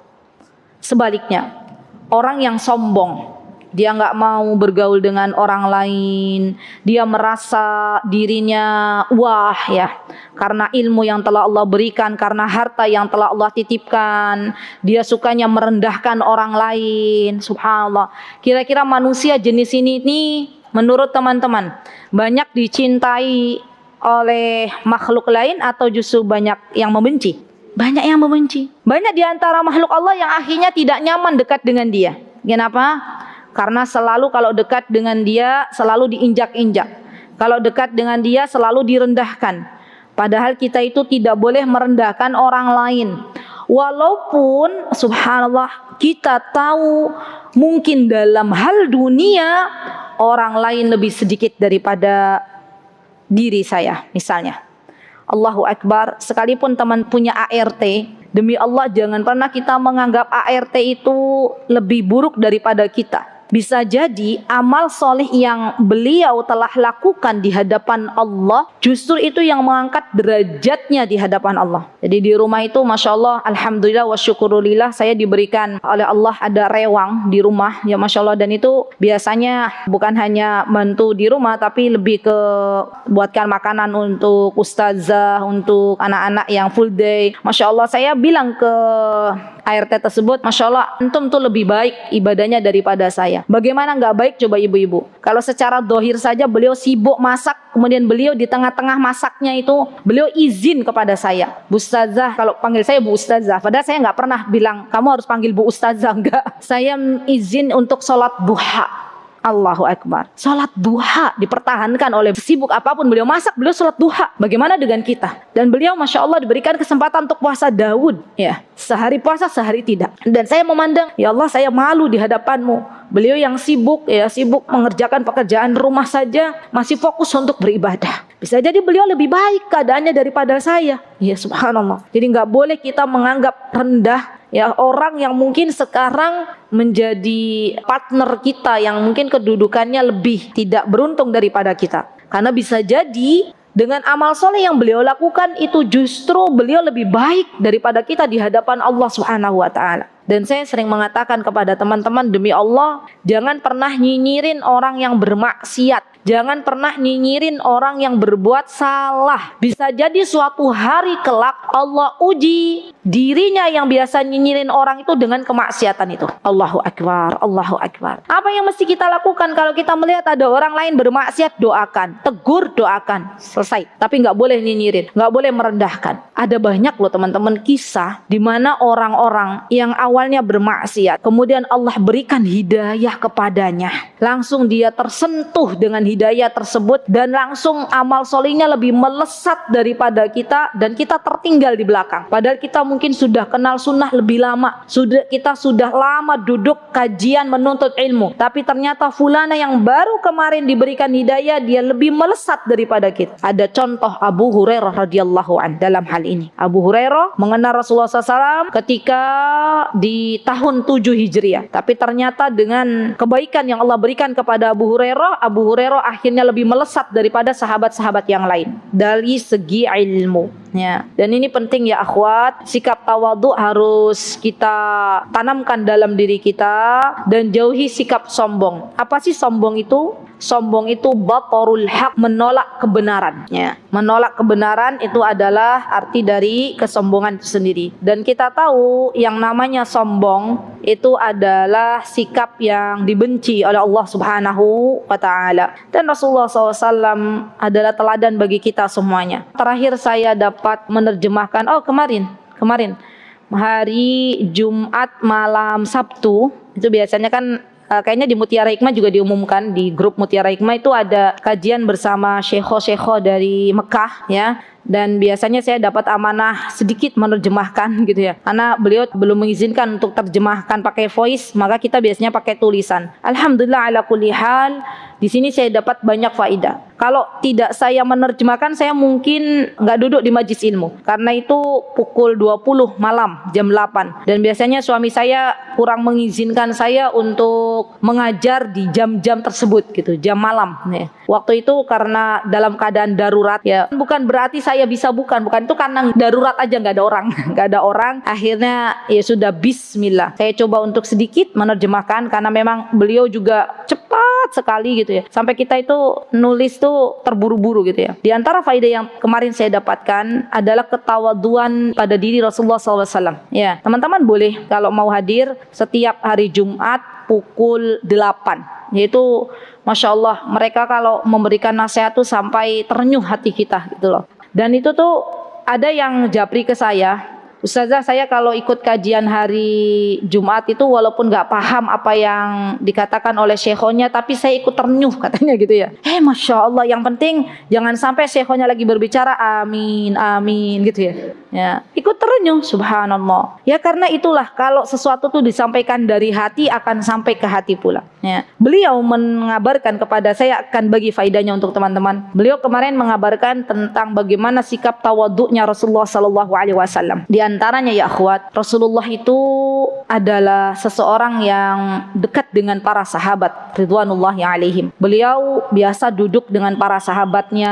Sebaliknya, orang yang sombong, dia nggak mau bergaul dengan orang lain, dia merasa dirinya wah ya, karena ilmu yang telah Allah berikan, karena harta yang telah Allah titipkan, dia sukanya merendahkan orang lain. Subhanallah. Kira-kira manusia jenis ini nih, menurut teman-teman, banyak dicintai oleh makhluk lain atau justru banyak yang membenci? Banyak yang membenci. Banyak di antara makhluk Allah yang akhirnya tidak nyaman dekat dengan dia. Kenapa? Karena selalu kalau dekat dengan dia selalu diinjak-injak. Kalau dekat dengan dia selalu direndahkan. Padahal kita itu tidak boleh merendahkan orang lain. Walaupun subhanallah kita tahu mungkin dalam hal dunia orang lain lebih sedikit daripada diri saya misalnya. Allahu Akbar, sekalipun teman punya ART, demi Allah jangan pernah kita menganggap ART itu lebih buruk daripada kita. Bisa jadi amal soleh yang beliau telah lakukan di hadapan Allah justru itu yang mengangkat derajatnya di hadapan Allah. Jadi di rumah itu Masya Allah, Alhamdulillah wa syukurulillah, saya diberikan oleh Allah ada rewang di rumah ya Masya Allah. Dan itu biasanya bukan hanya bantu di rumah tapi lebih ke buatkan makanan untuk ustazah, untuk anak-anak yang full day. Masya Allah, saya bilang ke ART tersebut, Masya Allah antum tuh lebih baik ibadahnya daripada saya. Bagaimana nggak baik coba ibu-ibu? Kalau secara dohir saja beliau sibuk masak, kemudian beliau di tengah-tengah masaknya itu beliau izin kepada saya, Bu Ustazah, kalau panggil saya Bu Ustazah. Padahal saya nggak pernah bilang kamu harus panggil Bu Ustazah, enggak. Saya izin untuk sholat duha. Allahu Akbar. Salat duha dipertahankan oleh sibuk apapun beliau masak, beliau salat duha. Bagaimana dengan kita? Dan beliau Masya Allah diberikan kesempatan untuk puasa Daud. Ya, sehari puasa, sehari tidak. Dan saya memandang, ya Allah saya malu di hadapanmu. Beliau yang sibuk, ya sibuk mengerjakan pekerjaan rumah saja, masih fokus untuk beribadah. Bisa jadi beliau lebih baik keadaannya daripada saya. Ya subhanallah. Jadi nggak boleh kita menganggap rendah ya orang yang mungkin sekarang menjadi partner kita yang mungkin kedudukannya lebih tidak beruntung daripada kita. Karena bisa jadi dengan amal soleh yang beliau lakukan itu justru beliau lebih baik daripada kita di hadapan Allah Subhanahu wa taala. Dan saya sering mengatakan kepada teman-teman, demi Allah jangan pernah nyinyirin orang yang bermaksiat. Jangan pernah nyinyirin orang yang berbuat salah. Bisa jadi suatu hari kelak Allah uji dirinya yang biasa nyinyirin orang itu dengan kemaksiatan itu. Allahu Akbar, Allahu Akbar. Apa yang mesti kita lakukan kalau kita melihat ada orang lain bermaksiat? Doakan, tegur, doakan, selesai. Tapi nggak boleh nyinyirin, nggak boleh merendahkan. Ada banyak loh teman-teman kisah di mana orang-orang yang awalnya bermaksiat, kemudian Allah berikan hidayah kepadanya, langsung dia tersentuh dengan hidayah tersebut, dan langsung amal solihnya lebih melesat daripada kita, dan kita tertinggal di belakang. Padahal kita mungkin sudah kenal sunnah lebih lama, kita sudah lama duduk kajian menuntut ilmu, tapi ternyata fulana yang baru kemarin diberikan hidayah, dia lebih melesat daripada kita. Ada contoh Abu Hurairah radhiyallahu an dalam hal ini. Abu Hurairah mengenal Rasulullah SAW ketika di tahun 7 Hijriah. Tapi ternyata dengan kebaikan yang Allah berikan kepada Abu Hurairah akhirnya lebih melesat daripada sahabat-sahabat yang lain dari segi ilmu. Ya. Dan ini penting ya akhwat, sikap tawadhu harus kita tanamkan dalam diri kita dan jauhi sikap sombong. Apa sih sombong itu? Sombong itu batarul haq, menolak kebenaran. Ya. Menolak kebenaran itu adalah arti dari kesombongan itu sendiri. Dan kita tahu yang namanya sombong itu adalah sikap yang dibenci oleh Allah Subhanahu wa Ta'ala. Dan Rasulullah SAW adalah teladan bagi kita semuanya. Terakhir saya dapat menerjemahkan, kemarin hari Jumat malam Sabtu, itu biasanya kan kayaknya di Mutiara Hikmah juga diumumkan, di grup Mutiara Hikmah itu ada kajian bersama syekh-syekh dari Mekah ya. Dan biasanya saya dapat amanah sedikit menerjemahkan gitu ya, karena beliau belum mengizinkan untuk terjemahkan pakai voice, maka kita biasanya pakai tulisan. Alhamdulillah ala kulli hal, di sini saya dapat banyak faidah. Kalau tidak saya menerjemahkan, saya mungkin nggak duduk di majlis ilmu, karena itu pukul 20 malam, jam 8. Dan biasanya suami saya kurang mengizinkan saya untuk mengajar di jam-jam tersebut gitu, jam malam ya. Waktu itu karena dalam keadaan darurat ya, bukan berarti saya bisa bukan itu karena darurat aja, nggak ada orang. Akhirnya ya sudah, bismillah, saya coba untuk sedikit menerjemahkan, karena memang beliau juga cepat sekali gitu ya, sampai kita itu nulis tuh terburu-buru gitu ya. Di antara faedah yang kemarin saya dapatkan adalah ketawaduan pada diri Rasulullah SAW. Ya, teman-teman boleh kalau mau hadir setiap hari Jumat pukul 8, yaitu Masya Allah, mereka kalau memberikan nasihat tuh sampai terenyuh hati kita gitu loh. Dan itu tuh ada yang japri ke saya, Ustazah, saya kalau ikut kajian hari Jumat itu walaupun gak paham apa yang dikatakan oleh syekhonya, tapi saya ikut ternyuh katanya gitu ya. Masya Allah, yang penting jangan sampai syekhonya lagi berbicara amin, amin gitu ya. Ya, ikut ternyuh, subhanallah. Ya karena itulah, kalau sesuatu tuh disampaikan dari hati akan sampai ke hati pula. Ya. Beliau mengabarkan kepada saya, akan bagi faidahnya untuk teman-teman. Beliau kemarin mengabarkan tentang bagaimana sikap tawadhu'nya Rasulullah SAW. Di antaranya ya akhwat, Rasulullah itu adalah seseorang yang dekat dengan para sahabat ridwanullahi alaihim. Beliau biasa duduk dengan para sahabatnya,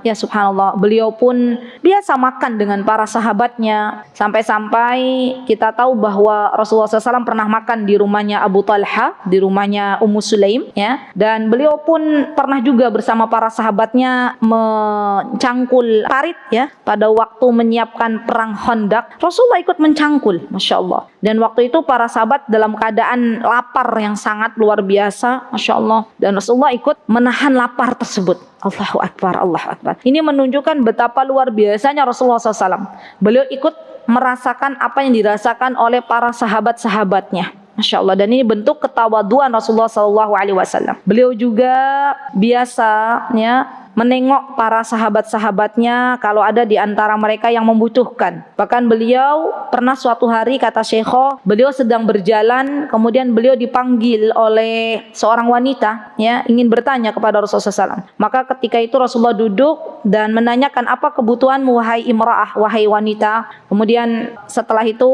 ya subhanallah. Beliau pun biasa makan dengan para sahabatnya, sampai-sampai kita tahu bahwa Rasulullah SAW pernah makan di rumahnya Abu Talha, di rumahnya Ummu Sulaim ya. Dan beliau pun pernah juga bersama para sahabatnya mencangkul parit ya, pada waktu menyiapkan perang Khandaq. Rasulullah ikut mencangkul, Masya Allah. Dan waktu itu para sahabat dalam keadaan lapar yang sangat luar biasa, Masya Allah. Dan Rasulullah ikut menahan lapar tersebut. Allahu Akbar, Allahu Akbar. Ini menunjukkan betapa luar biasanya Rasulullah SAW. Beliau ikut merasakan apa yang dirasakan oleh para sahabat-sahabatnya. Masya Allah. Dan ini bentuk ketawaduan Rasulullah SAW. Beliau juga biasa ya menengok para sahabat-sahabatnya kalau ada di antara mereka yang membutuhkan. Bahkan beliau pernah suatu hari, kata Syekho, beliau sedang berjalan, kemudian beliau dipanggil oleh seorang wanita ya, ingin bertanya kepada Rasulullah SAW. Maka ketika itu Rasulullah duduk dan menanyakan, apa kebutuhanmu wahai imra'ah, wahai wanita. Kemudian setelah itu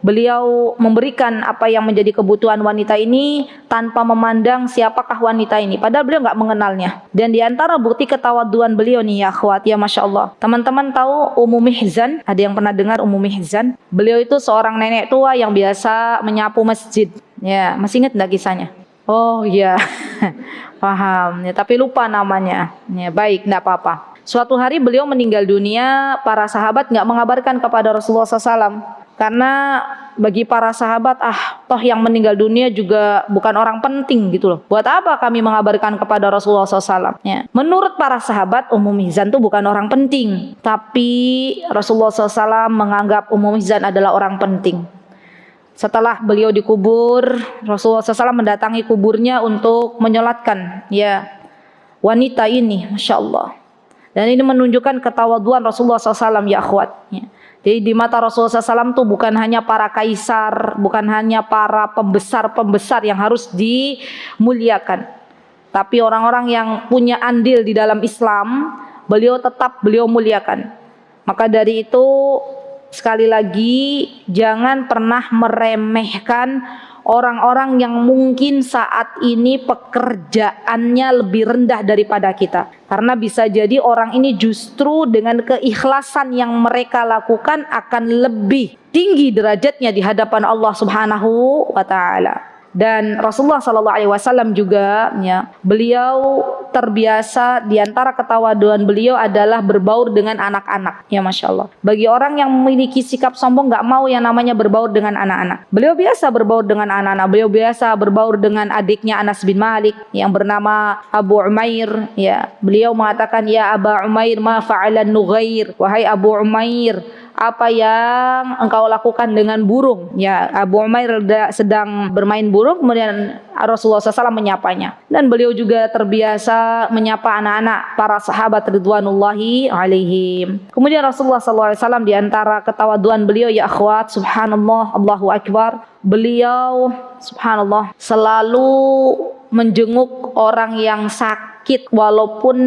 beliau memberikan apa yang menjadi kebutuhan wanita ini tanpa memandang siapakah wanita ini, padahal beliau nggak mengenalnya. Dan di antara bukti ketawaduan beliau nih ya akhwat ya, Masya Allah, teman-teman tahu Ummu Mihzan? Ada yang pernah dengar Ummu Mihzan? Beliau itu seorang nenek tua yang biasa menyapu masjid ya. Masih ingat enggak kisahnya? Oh iya paham ya, tapi lupa namanya ya. Baik, enggak apa-apa. Suatu hari beliau meninggal dunia, para sahabat enggak mengabarkan kepada Rasulullah SAW, karena bagi para sahabat, toh yang meninggal dunia juga bukan orang penting gitu loh. Buat apa kami mengabarkan kepada Rasulullah SAW? Ya. Menurut para sahabat, Ummu Mihzan itu bukan orang penting, tapi Rasulullah SAW menganggap Ummu Mihzan adalah orang penting. Setelah beliau dikubur, Rasulullah SAW mendatangi kuburnya untuk menyolatkan ya wanita ini, Masya Allah. Dan ini menunjukkan ketawaduan Rasulullah SAW ya akhwat. Jadi di mata Rasulullah SAW tuh bukan hanya para kaisar, bukan hanya para pembesar-pembesar yang harus dimuliakan, tapi orang-orang yang punya andil di dalam Islam, beliau muliakan. Maka dari itu sekali lagi jangan pernah meremehkan orang-orang yang mungkin saat ini pekerjaannya lebih rendah daripada kita. Karena bisa jadi orang ini justru dengan keikhlasan yang mereka lakukan akan lebih tinggi derajatnya di hadapan Allah Subhanahu wa taala. Dan Rasulullah SAW juga ya, beliau terbiasa, di antara ketawaduan beliau adalah berbaur dengan anak-anak ya, Masya Allah. Bagi orang yang memiliki sikap sombong gak mau yang namanya berbaur dengan anak-anak. Beliau biasa berbaur dengan anak-anak. Beliau biasa berbaur dengan adiknya Anas bin Malik yang bernama Abu Umair ya. Beliau mengatakan, ya Aba Umair ma fa'alan nughair, wahai Abu Umair, apa yang engkau lakukan dengan burung? Ya, Abu Umair sedang bermain burung, kemudian Rasulullah SAW menyapanya. Dan beliau juga terbiasa menyapa anak-anak para sahabat ridwanullahi alaihim. Kemudian Rasulullah SAW di antara ketawaduan beliau ya akhwat, subhanallah, Allahu Akbar, beliau subhanallah selalu menjenguk orang yang sakit, walaupun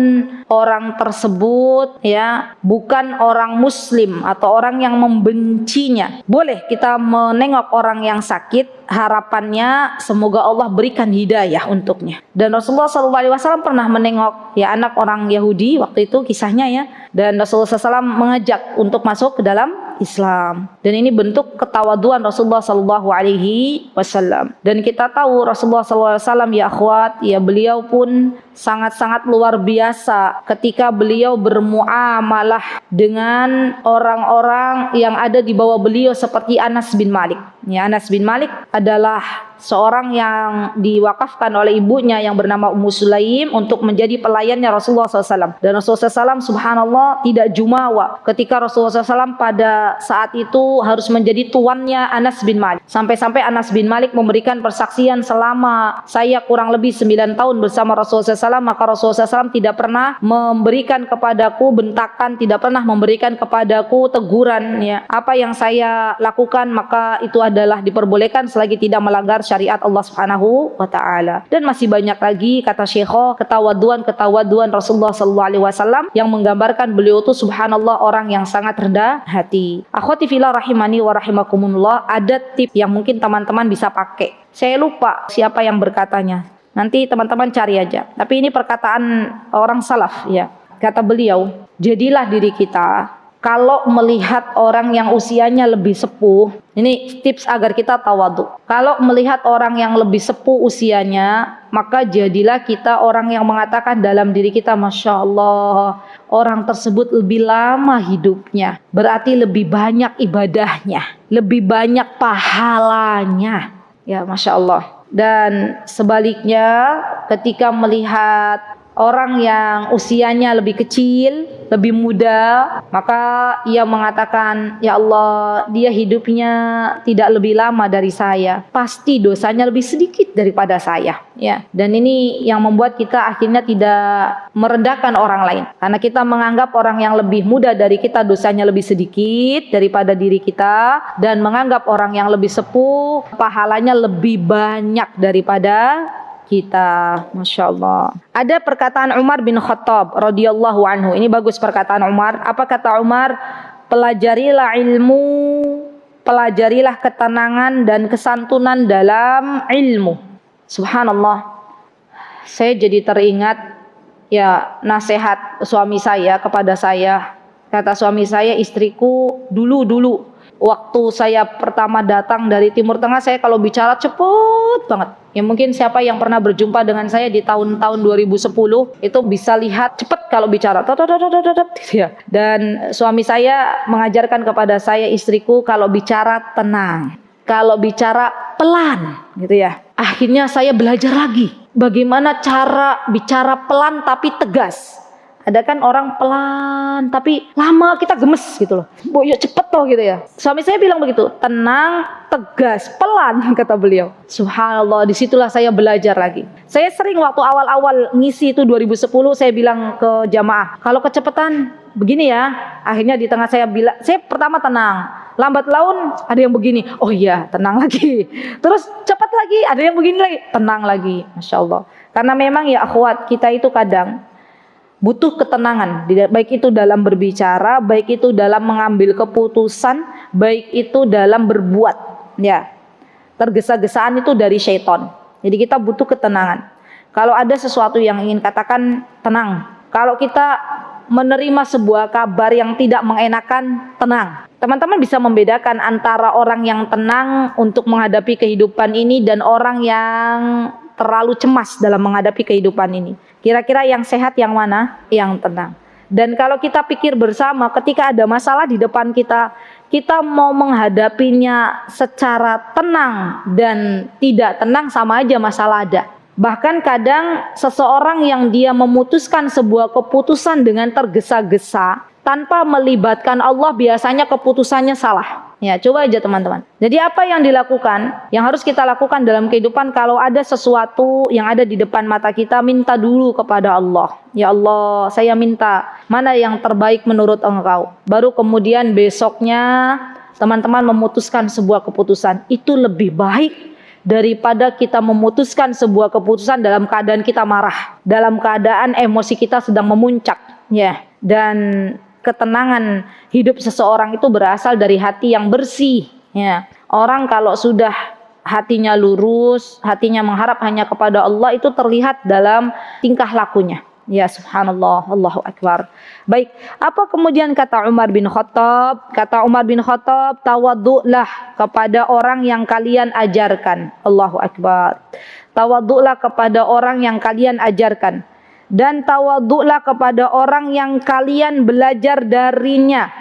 orang tersebut ya bukan orang muslim atau orang yang membencinya. Boleh kita menengok orang yang sakit, harapannya semoga Allah berikan hidayah untuknya. Dan Rasulullah SAW pernah menengok ya anak orang Yahudi waktu itu kisahnya ya, dan Rasulullah SAW mengajak untuk masuk ke dalam Islam. Dan ini bentuk ketawaduan Rasulullah SAW. Dan kita tahu Rasulullah SAW ya akhwat, ya beliau pun sangat-sangat luar biasa ketika beliau bermuamalah dengan orang-orang yang ada di bawah beliau seperti Anas bin Malik. Ya, Anas bin Malik adalah seorang yang diwakafkan oleh ibunya yang bernama Ummu Sulaim untuk menjadi pelayannya Rasulullah SAW. Dan Rasulullah SAW subhanallah tidak jumawa ketika Rasulullah SAW pada saat itu harus menjadi tuannya Anas bin Malik. Sampai-sampai Anas bin Malik memberikan persaksian, selama saya kurang lebih 9 tahun bersama Rasulullah SAW, maka Rasulullah SAW tidak pernah memberikan kepadaku bentakan, tidak pernah memberikan kepadaku teguran ya. Apa yang saya lakukan maka itu adalah diperbolehkan selagi tidak melanggar syariat Allah Subhanahu wa taala. Dan masih banyak lagi kata Syekh ketawaduan Rasulullah SAW yang menggambarkan beliau itu subhanallah orang yang sangat rendah hati. Akhwati fillah rahimani wa rahimakumullah, ada tip yang mungkin teman-teman bisa pakai. Saya lupa siapa yang berkatanya. Nanti teman-teman cari aja. Tapi ini perkataan orang salaf ya. Kata beliau, jadilah diri kita kalau melihat orang yang usianya lebih sepuh, ini tips agar kita tawadu. Kalau melihat orang yang lebih sepuh usianya, maka jadilah kita orang yang mengatakan dalam diri kita, Masya Allah, orang tersebut lebih lama hidupnya, berarti lebih banyak ibadahnya, lebih banyak pahalanya. Ya, Masya Allah. Dan sebaliknya, ketika melihat orang yang usianya lebih kecil, lebih muda, maka ia mengatakan, ya Allah, dia hidupnya tidak lebih lama dari saya, pasti dosanya lebih sedikit daripada saya ya. Dan ini yang membuat kita akhirnya tidak merendahkan orang lain, karena kita menganggap orang yang lebih muda dari kita dosanya lebih sedikit daripada diri kita, dan menganggap orang yang lebih sepuh pahalanya lebih banyak daripada kita. Masya Allah. Ada perkataan Umar bin Khattab radhiyallahu anhu. Ini bagus perkataan Umar. Apa kata Umar? Pelajarilah ilmu, pelajarilah ketenangan dan kesantunan dalam ilmu. Subhanallah. Saya jadi teringat ya nasihat suami saya kepada saya. Kata suami saya, istriku dulu waktu saya pertama datang dari Timur Tengah, saya kalau bicara cepet banget. Ya mungkin siapa yang pernah berjumpa dengan saya di tahun-tahun 2010 itu bisa lihat cepet kalau bicara. Dan suami saya mengajarkan kepada saya, istriku kalau bicara tenang, kalau bicara pelan gitu ya. Akhirnya saya belajar lagi bagaimana cara bicara pelan tapi tegas. Ada kan orang pelan tapi lama kita gemes gitu loh. Bu, yuk cepet toh gitu ya. Suami saya bilang begitu, tenang, tegas, pelan kata beliau. Subhanallah, disitulah saya belajar lagi. Saya sering waktu awal-awal ngisi itu 2010 saya bilang ke jamaah, kalau kecepatan begini ya. Akhirnya di tengah saya bilang, saya pertama tenang. Lambat laun ada yang begini, oh iya tenang lagi. Terus cepat lagi ada yang begini lagi, tenang lagi. Masya Allah. Karena memang ya akhwat, kita itu kadang butuh ketenangan, baik itu dalam berbicara, baik itu dalam mengambil keputusan, baik itu dalam berbuat. Ya, tergesa-gesaan itu dari syaitan. Jadi kita butuh ketenangan. Kalau ada sesuatu yang ingin katakan, tenang. Kalau kita menerima sebuah kabar yang tidak mengenakan, tenang. Teman-teman bisa membedakan antara orang yang tenang untuk menghadapi kehidupan ini dan orang yang terlalu cemas dalam menghadapi kehidupan ini. Kira-kira yang sehat yang mana? Yang tenang. Dan kalau kita pikir bersama, ketika ada masalah di depan kita, kita mau menghadapinya secara tenang dan tidak tenang sama aja masalah ada. Bahkan kadang seseorang yang dia memutuskan sebuah keputusan dengan tergesa-gesa tanpa melibatkan Allah, biasanya keputusannya salah. Ya, coba aja teman-teman. Jadi apa yang dilakukan, yang harus kita lakukan dalam kehidupan, kalau ada sesuatu yang ada di depan mata kita, minta dulu kepada Allah. Ya Allah, saya minta mana yang terbaik menurut Engkau. Baru kemudian besoknya teman-teman memutuskan sebuah keputusan. Itu lebih baik daripada kita memutuskan sebuah keputusan dalam keadaan kita marah, dalam keadaan emosi kita sedang memuncak. Ya, dan ketenangan hidup seseorang itu berasal dari hati yang bersih. Ya, orang kalau sudah hatinya lurus, hatinya mengharap hanya kepada Allah, itu terlihat dalam tingkah lakunya. Ya subhanallah, Allahu Akbar. Baik, apa kemudian kata Umar bin Khattab? Kata Umar bin Khattab, tawaddu'lah kepada orang yang kalian ajarkan. Allahu Akbar. Tawaddu'lah kepada orang yang kalian ajarkan. Dan tawaddu'lah kepada orang yang kalian belajar darinya.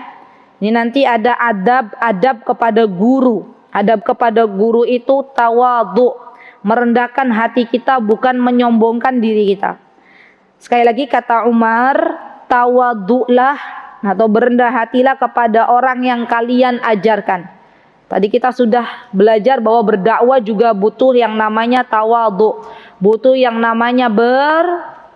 Ini nanti ada adab kepada guru. Adab kepada guru itu tawaddu', merendahkan hati kita, bukan menyombongkan diri kita. Sekali lagi kata Umar, tawaddu'lah atau berendah hatilah kepada orang yang kalian ajarkan. Tadi kita sudah belajar bahwa berdakwah juga butuh yang namanya tawaddu', butuh yang namanya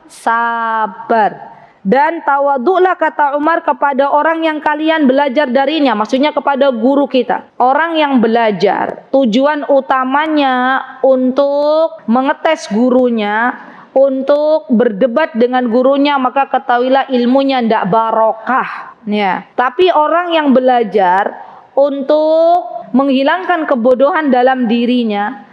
sabar. Dan tawaddu'lah kata Umar kepada orang yang kalian belajar darinya, maksudnya kepada guru kita. Orang yang belajar tujuan utamanya untuk mengetes gurunya, untuk berdebat dengan gurunya, maka ketahuilah ilmunya tidak barokah. Ya. Tapi orang yang belajar untuk menghilangkan kebodohan dalam dirinya,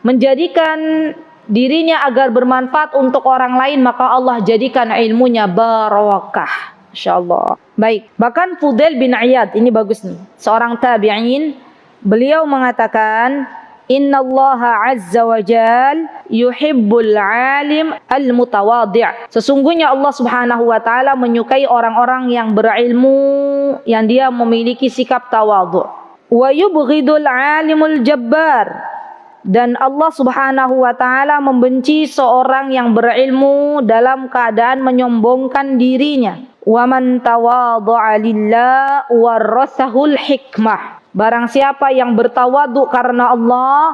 menjadikan dirinya agar bermanfaat untuk orang lain, maka Allah jadikan ilmunya barokah. Insyaallah. Baik, bahkan Fudail bin Iyad, ini bagus nih, seorang tabi'in, beliau mengatakan, innallaha azza wa jal yuhibbul alim al-mutawadhi'. Sesungguhnya Allah subhanahu wa ta'ala menyukai orang-orang yang berilmu, yang dia memiliki sikap tawadhu'. Wa yubghidul alimul jabbar. Dan Allah subhanahu wa ta'ala membenci seorang yang berilmu dalam keadaan menyombongkan dirinya. Wa man tawadhu'a lillah warathahul hikmah. Barang siapa yang bertawadhu karena Allah,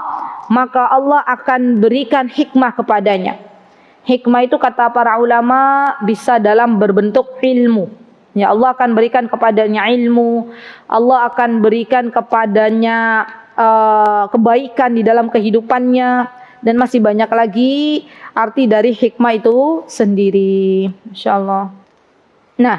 maka Allah akan berikan hikmah kepadanya. Hikmah itu kata para ulama bisa dalam berbentuk ilmu. Ya, Allah akan berikan kepadanya ilmu. Allah akan berikan kepadanya kebaikan di dalam kehidupannya, dan masih banyak lagi arti dari hikmah itu sendiri. Insyaallah. Nah,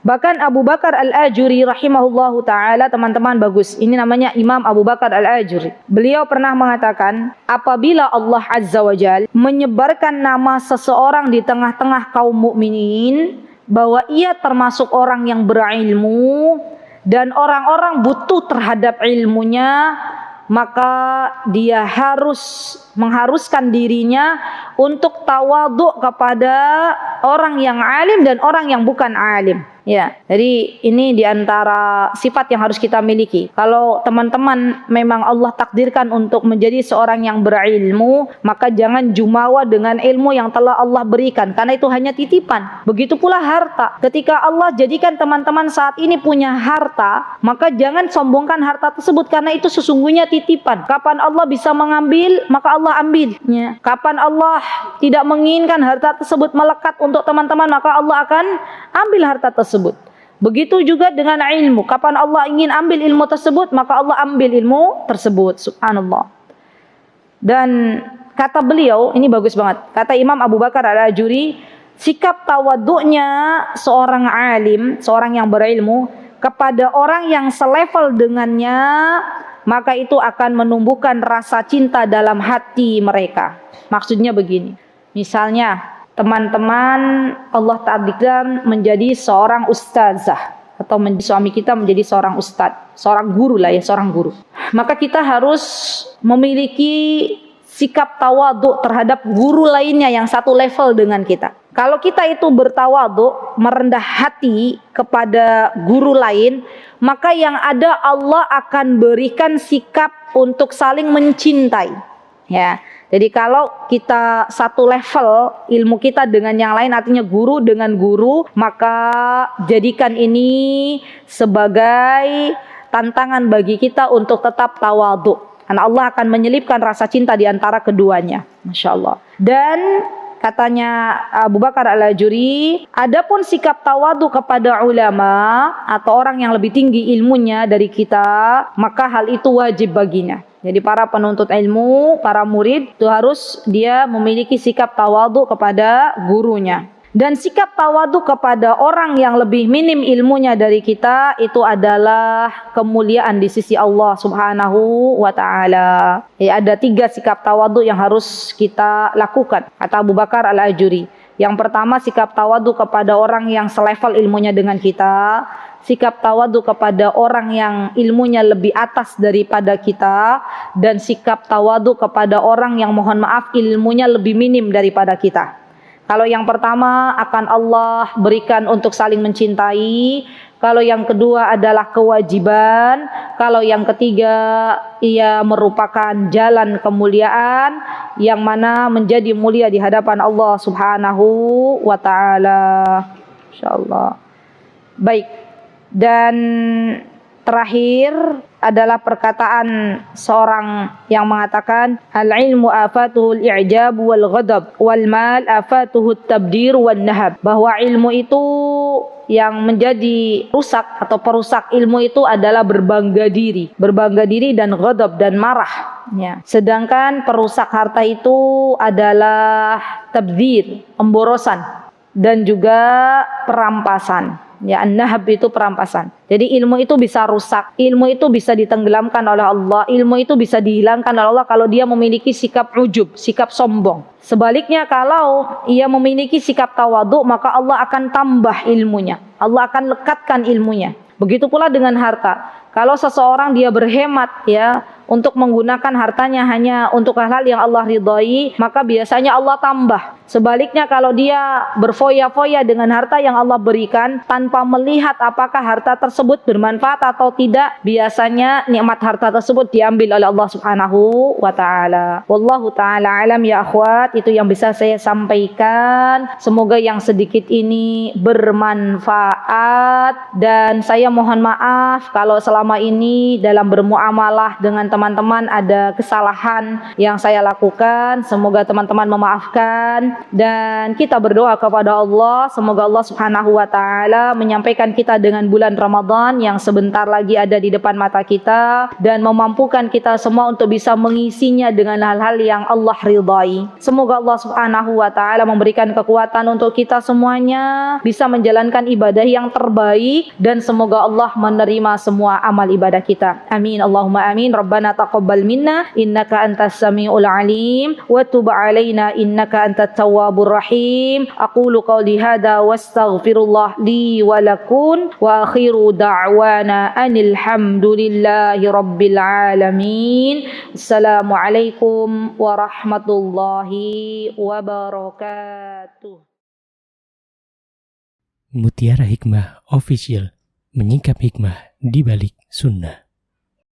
bahkan Abu Bakar Al-Ajuri rahimahullahu taala, teman-teman bagus. Ini namanya Imam Abu Bakar Al-Ajuri. Beliau pernah mengatakan, apabila Allah Azza wa Jalla menyebarkan nama seseorang di tengah-tengah kaum mukminin bahwa ia termasuk orang yang berilmu dan orang-orang butuh terhadap ilmunya, maka dia harus mengharuskan dirinya untuk tawadhu kepada orang yang alim dan orang yang bukan alim. Ya, jadi ini diantara sifat yang harus kita miliki. Kalau teman-teman memang Allah takdirkan untuk menjadi seorang yang berilmu, maka jangan jumawa dengan ilmu yang telah Allah berikan, karena itu hanya titipan. Begitu pula harta. Ketika Allah jadikan teman-teman saat ini punya harta, maka jangan sombongkan harta tersebut, karena itu sesungguhnya titipan. Kapan Allah bisa mengambil, maka Allah ambil. Ya. Kapan Allah tidak menginginkan harta tersebut melekat untuk teman-teman, maka Allah akan ambil harta tersebut. Begitu juga dengan ilmu. Kapan Allah ingin ambil ilmu tersebut, maka Allah ambil ilmu tersebut. Subhanallah. Dan kata beliau, ini bagus banget. Kata Imam Abu Bakar Al-Ajuri, sikap tawaduknya seorang alim, seorang yang berilmu, kepada orang yang selevel dengannya, maka itu akan menumbuhkan rasa cinta dalam hati mereka. Maksudnya begini. Misalnya, teman-teman Allah takdirkan menjadi seorang ustazah, atau suami kita menjadi seorang ustadz, seorang guru lah ya, seorang guru. Maka kita harus memiliki sikap tawaduk terhadap guru lainnya yang satu level dengan kita. Kalau kita itu bertawaduk, merendah hati kepada guru lain, maka yang ada Allah akan berikan sikap untuk saling mencintai. Ya. Jadi kalau kita satu level ilmu kita dengan yang lain, artinya guru dengan guru, maka jadikan ini sebagai tantangan bagi kita untuk tetap tawadhu. Karena Allah akan menyelipkan rasa cinta di antara keduanya. Masya Allah. Dan katanya Abu Bakar Al-Ajuri, adapun sikap tawadhu kepada ulama atau orang yang lebih tinggi ilmunya dari kita, maka hal itu wajib baginya. Jadi para penuntut ilmu, para murid itu harus dia memiliki sikap tawadhu kepada gurunya. Dan sikap tawadhu kepada orang yang lebih minim ilmunya dari kita itu adalah kemuliaan di sisi Allah Subhanahu wa taala. Ya, ada 3 sikap tawadhu yang harus kita lakukan, kata Abu Bakar Al-Ajuri. Yang pertama, sikap tawadhu kepada orang yang selevel ilmunya dengan kita. Sikap tawadhu kepada orang yang ilmunya lebih atas daripada kita, dan sikap tawadhu kepada orang yang mohon maaf ilmunya lebih minim daripada kita. Kalau yang pertama akan Allah berikan untuk saling mencintai. Kalau yang kedua adalah kewajiban. Kalau yang ketiga ia merupakan jalan kemuliaan yang mana menjadi mulia di hadapan Allah Subhanahu wa taala. Insyaallah. Baik. Dan terakhir adalah perkataan seorang yang mengatakan, al-ilmu afatuhul i'jab wal ghadab wal mal afatuhut tabdir wan nahab. Bahwa ilmu itu yang menjadi rusak atau perusak ilmu itu adalah berbangga diri dan ghadab dan marah. Ya. Sedangkan perusak harta itu adalah tabdir, pemborosan, dan juga perampasan. Ya, an-nahab itu perampasan. Jadi ilmu itu bisa rusak, ilmu itu bisa ditenggelamkan oleh Allah, ilmu itu bisa dihilangkan oleh Allah kalau dia memiliki sikap ujub, sikap sombong. Sebaliknya kalau ia memiliki sikap tawadhu, maka Allah akan tambah ilmunya, Allah akan lekatkan ilmunya. Begitu pula dengan harta. Kalau seseorang dia berhemat ya untuk menggunakan hartanya hanya untuk hal-hal yang Allah ridhai, maka biasanya Allah tambah. Sebaliknya kalau dia berfoya-foya dengan harta yang Allah berikan tanpa melihat apakah harta tersebut bermanfaat atau tidak, biasanya nikmat harta tersebut diambil oleh Allah Subhanahu wa taala. Wallahu taala alam ya akhwat, itu yang bisa saya sampaikan. Semoga yang sedikit ini bermanfaat, dan saya mohon maaf kalau selama ini dalam bermuamalah dengan teman-teman ada kesalahan yang saya lakukan. Semoga teman-teman memaafkan, dan kita berdoa kepada Allah semoga Allah Subhanahu wa taala menyampaikan kita dengan bulan Ramadan yang sebentar lagi ada di depan mata kita, dan memampukan kita semua untuk bisa mengisinya dengan hal-hal yang Allah ridhai. Semoga Allah Subhanahu wa taala memberikan kekuatan untuk kita semuanya bisa menjalankan ibadah yang terbaik, dan semoga Allah menerima semua amal ibadah kita. Amin Allahumma amin. Rabbana taqabbal minna innaka antas samiul alim wa tub alaina innaka antat tawwabur rahim. Aqulu qawli hadza wastaghfirullah li wa lakum wa akhiru da'wana anil hamdulillahi rabbil alamin. Assalamualaikum warahmatullahi wabarakatuh. Mutiara Hikmah Official, menyingkap hikmah di balik sunnah.